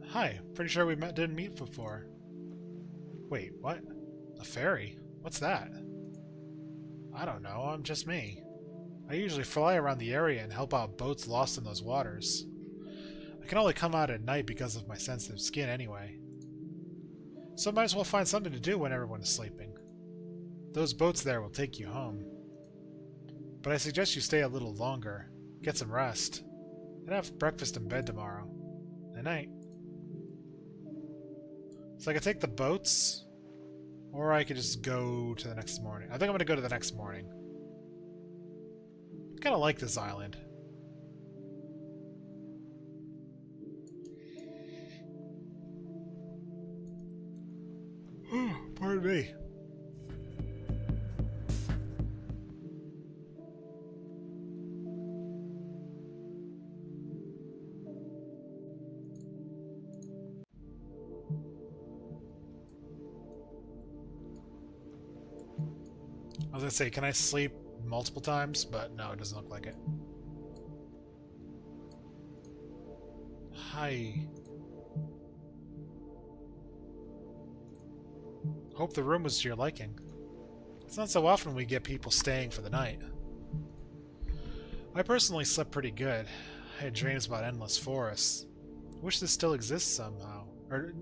Hi, pretty sure we didn't meet before. Wait, what? A ferry? What's that? I don't know, I'm just me. I usually fly around the area and help out boats lost in those waters. I can only come out at night because of my sensitive skin anyway. So I might as well find something to do when everyone is sleeping. Those boats there will take you home. But I suggest you stay a little longer, get some rest, and have breakfast in bed tomorrow. Good night. So I could take the boats, or I could just go to the next morning. I think I'm going to go to the next morning. I kind of like this island. Pardon me. I was gonna say, can I sleep multiple times? But no, it doesn't look like it. Hi. Hope the room was to your liking. It's not so often we get people staying for the night. I personally slept pretty good. I had dreams about endless forests. Wish this still exists somehow. Or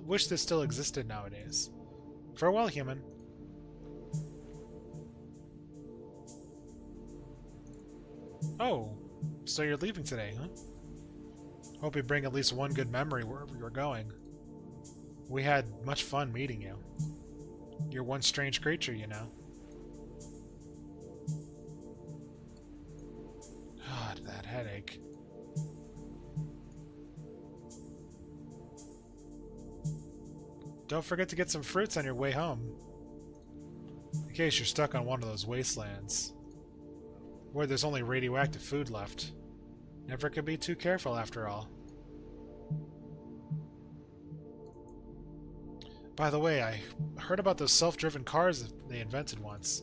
wish this still existed nowadays. Farewell, human. Oh, so you're leaving today, huh? Hope you bring at least one good memory wherever you're going. We had much fun meeting you. You're one strange creature, you know. God, that headache. Don't forget to get some fruits on your way home. In case you're stuck on one of those wastelands, where there's only radioactive food left. Never can be too careful, after all. By the way, I heard about those self-driven cars that they invented once.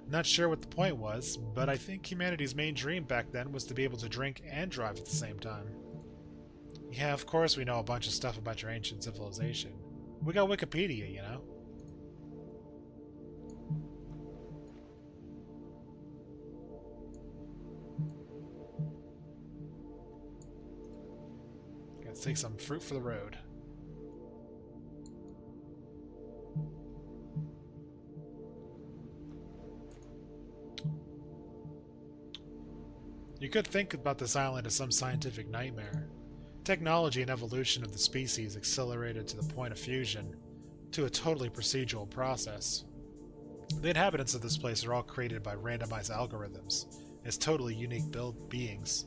Not sure what the point was, but I think humanity's main dream back then was to be able to drink and drive at the same time. Yeah, of course we know a bunch of stuff about your ancient civilization. We got Wikipedia, you know? Gotta take some fruit for the road. You could think about this island as some scientific nightmare. Technology and evolution of the species accelerated to the point of fusion, to a totally procedural process. The inhabitants of this place are all created by randomized algorithms, as totally unique built beings.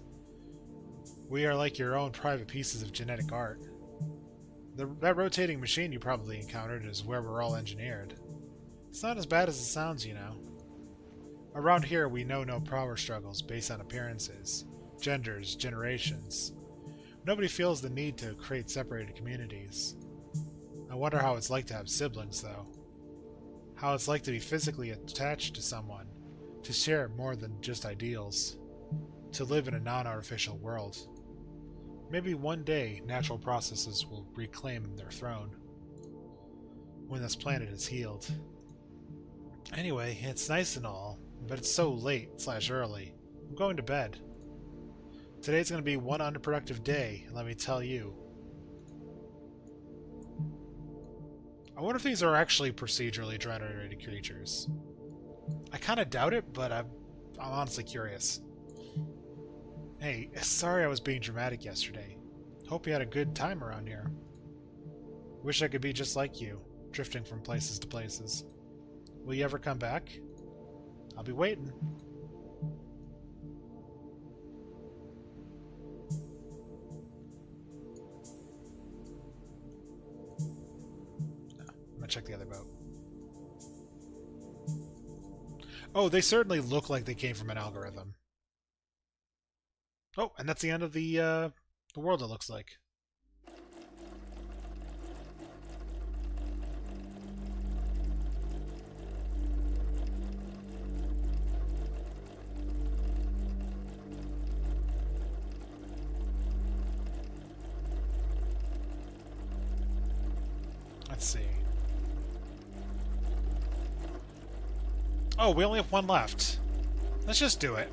We are like your own private pieces of genetic art. That rotating machine you probably encountered is where we're all engineered. It's not as bad as it sounds, you know. Around here, we know no power struggles based on appearances, genders, generations. Nobody feels the need to create separated communities. I wonder how it's like to have siblings, though. How it's like to be physically attached to someone, to share more than just ideals, to live in a non-artificial world. Maybe one day, natural processes will reclaim their throne, when this planet is healed. Anyway, it's nice and all, but it's so late/early. I'm going to bed. Today's going to be one unproductive day, let me tell you. I wonder if these are actually procedurally generated creatures. I kind of doubt it, but I'm honestly curious. Hey, sorry I was being dramatic yesterday. Hope you had a good time around here. Wish I could be just like you, drifting from places to places. Will you ever come back? I'll be waiting. I'm gonna check the other boat. Oh, they certainly look like they came from an algorithm. Oh, and that's the end of the world, it looks like. Let's see. Oh, we only have one left. Let's just do it.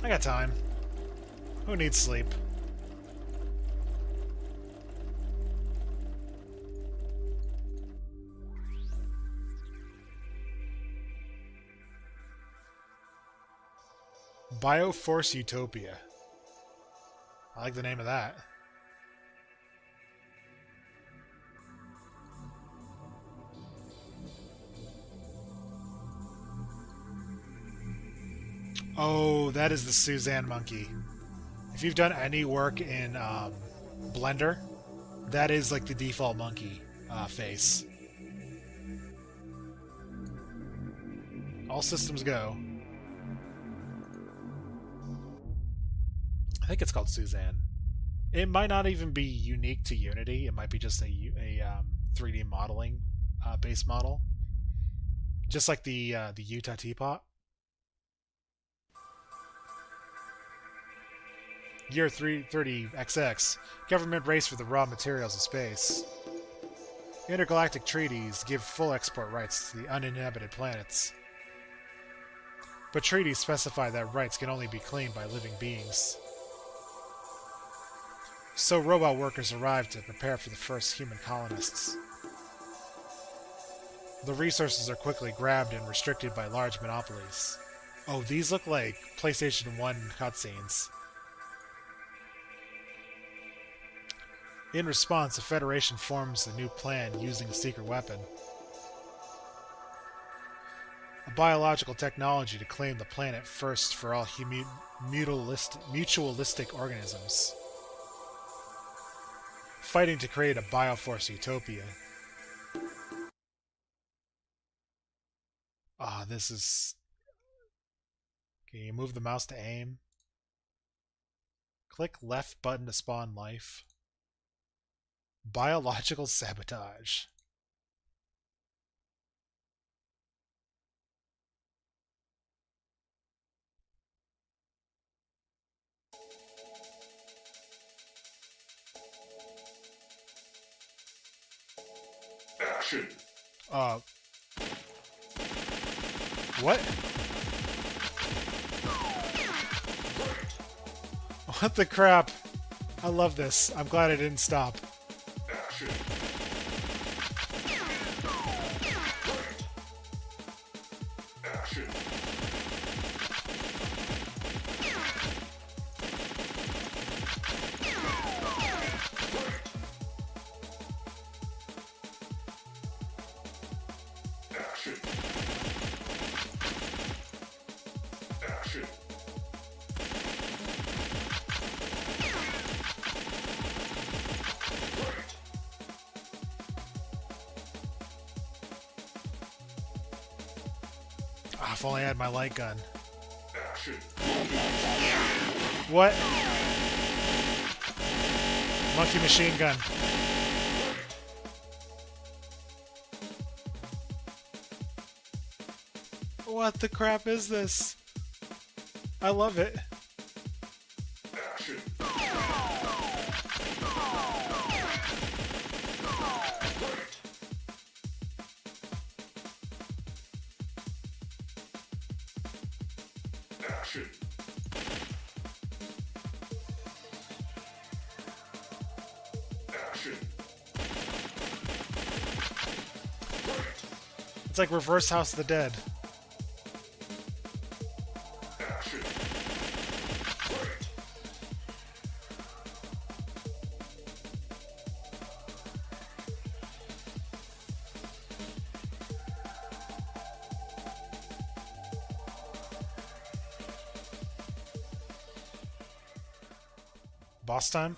I got time. Who needs sleep? Bioforce Utopia. I like the name of that. Oh, that is the Suzanne monkey. If you've done any work in Blender, that is like the default monkey face. All systems go. I think it's called Suzanne. It might not even be unique to Unity. It might be just a 3D modeling base model, just like the Utah teapot. Year 330XX, government race for the raw materials of space. Intergalactic treaties give full export rights to the uninhabited planets. But treaties specify that rights can only be claimed by living beings. So robot workers arrive to prepare for the first human colonists. The resources are quickly grabbed and restricted by large monopolies. Oh, these look like PlayStation 1 cutscenes. In response, the Federation forms a new plan using a secret weapon. A biological technology to claim the planet first for all mutualistic organisms. Fighting to create a Bioforce Utopia. Ah, this is... Can you move the mouse to aim? Click left button to spawn life. Biological sabotage. Uh. What? What the crap? I love this. I'm glad I didn't stop. Ah, if only I had my light gun. What? Monkey machine gun. What the crap is this? I love it. It's like Reverse House of the Dead. Boss time?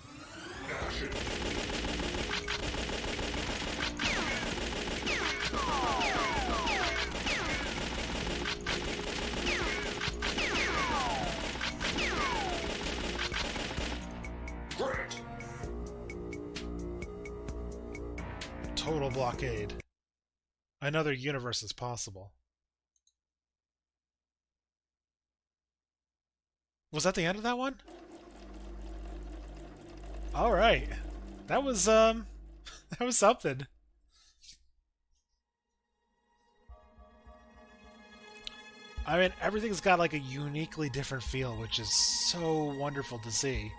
Total blockade. Another universe is possible. Was that the end of that one? Alright. That was, that was something. I mean, everything's got like a uniquely different feel, which is so wonderful to see.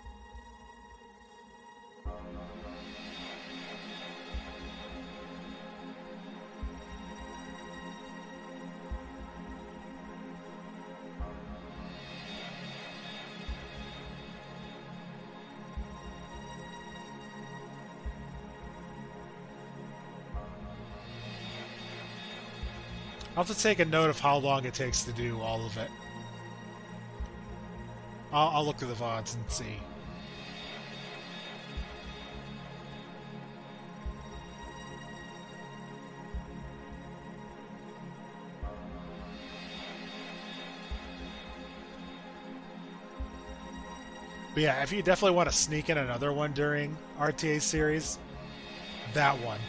I'll have to take a note of how long it takes to do all of it. I'll look through the VODs and see. But yeah, if you definitely want to sneak in another one during RTA series, that one.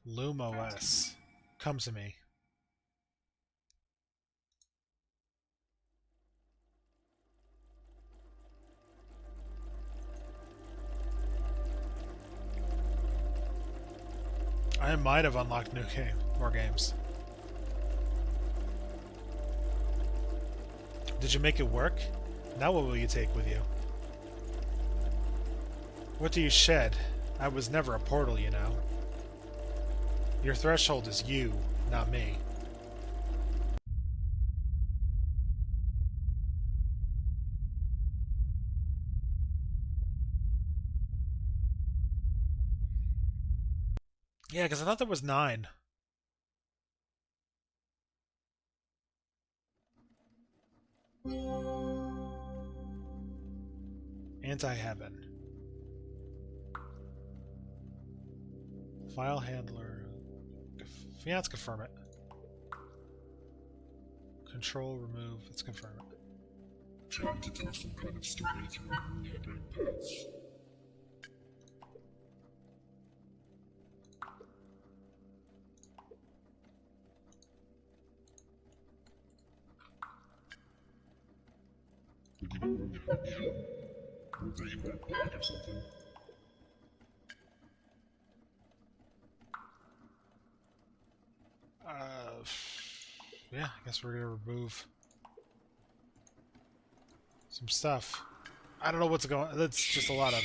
Loom OS. Come to me. I might have unlocked more games. Did you make it work? Now what will you take with you? What do you shed? I was never a portal, you know. Your threshold is you, not me. Yeah, because I thought there was 9. Anti-heaven. File handler. Yeah, let's confirm it. Control, remove. Let's confirm it. Trying to tell some kind of story through meandering paths. Would you be willing to help me out? Or that you went blind or something? Yeah, I guess we're gonna remove some stuff. I don't know what's going on. That's just a lot of...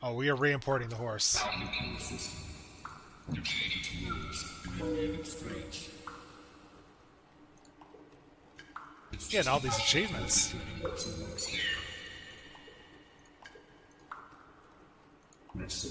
Oh, we are re-importing the horse. Getting all these achievements. This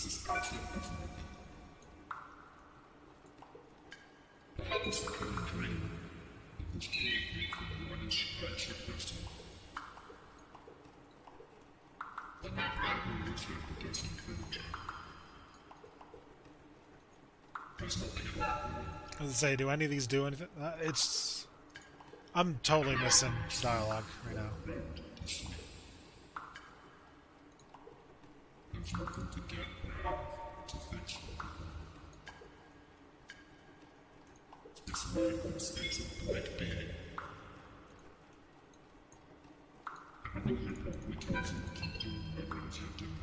is absolutely this recurring dream which gave me from the one inspiration person. And my primary reflect that doesn't encourage. There's nothing at all. I was gonna say, do any of these do anything? It's... I'm totally missing dialogue right now. There's nothing to get to fix. This mindless is a blank being. And I know you're probably tells you to keep doing whatever it is you're doing.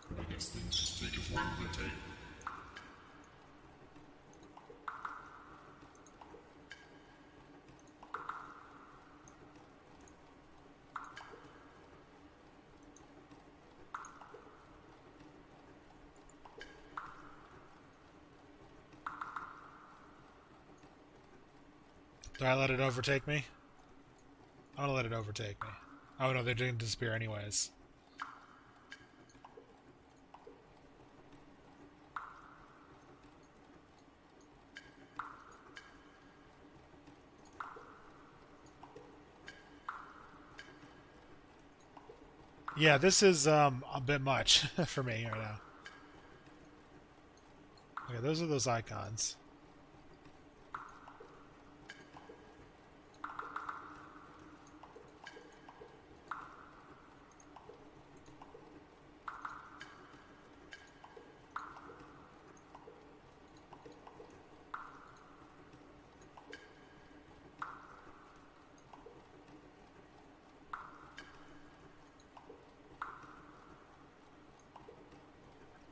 But I guess things just take as long as they take. Do I let it overtake me? I'm gonna let it overtake me. Oh no, they're going to disappear anyways. Yeah, this is a bit much for me right now. Okay, those are those icons.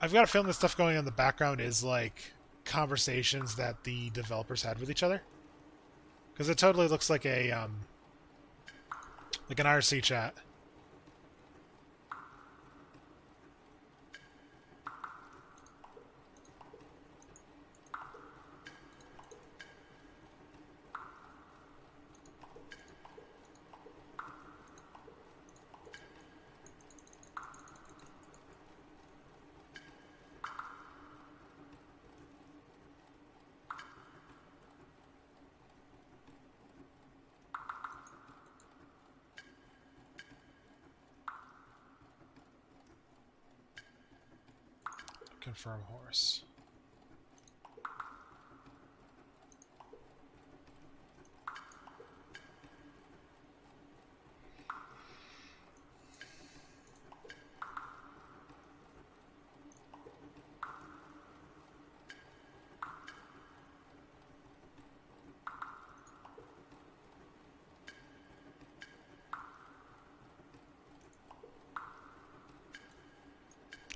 I've got a feeling the stuff going on in the background is like conversations that the developers had with each other, because it totally looks like a like an IRC chat. Confirm horse.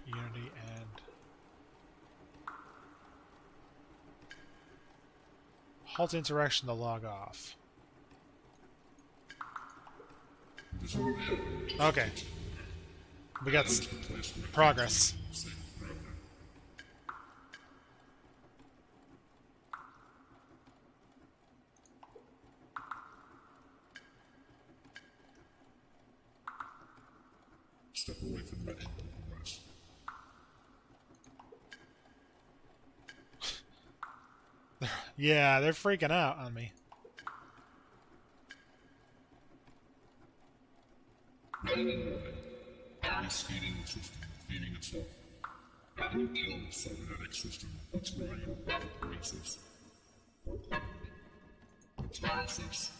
Unity and halt interaction to log off. Okay. We got progress. step away from my compromise. Yeah, they're freaking out on me. Body's feeding the system, feeding itself. How do you kill the cybernetic system that's running the races? The toxins.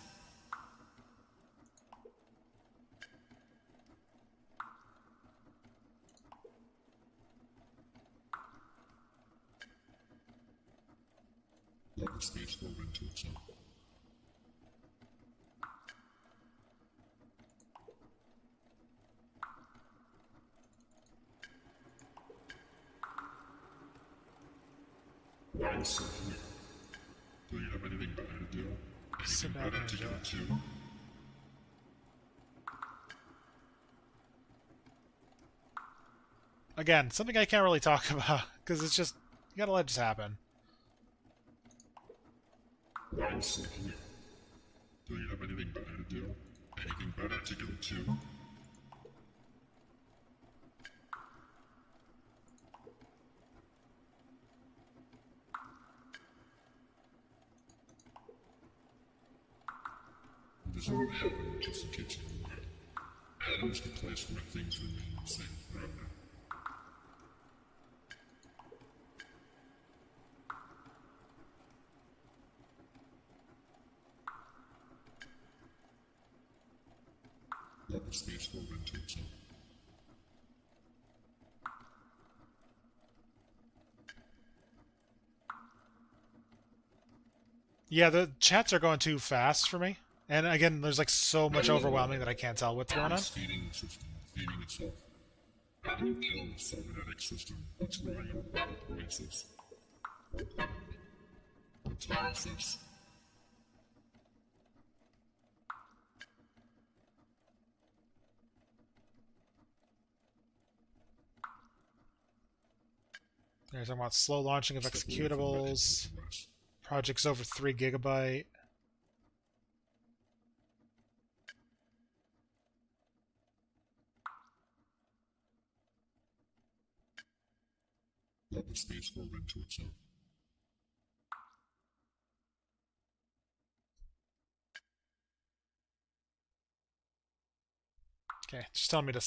Let the space go into itself. Why is so here? Do you have anything better to do? Anything better to go to? Again, something I can't really talk about, because it's just, you gotta let it just happen. Why is so here? Do you have anything better to do? Anything better to go to? This only happened just in case you were aware. Heaven is the place where things remain the same forever. Let the space go into itself. Yeah, the chats are going too fast for me. And again, there's like so much overwhelming that I can't tell what's going on. Feeding the system, feeding itself. How do you kill the cybernetic system that's running the races? The toxins. They're talking about slow launching of executables. Projects over 3 GB. Let the space go into itself. Okay, just telling me to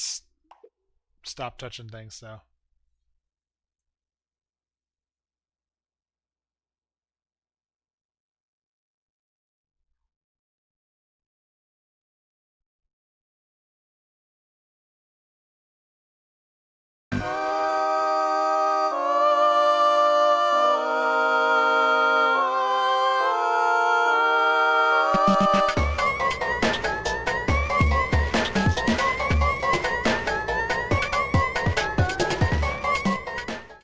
stop touching things, so. You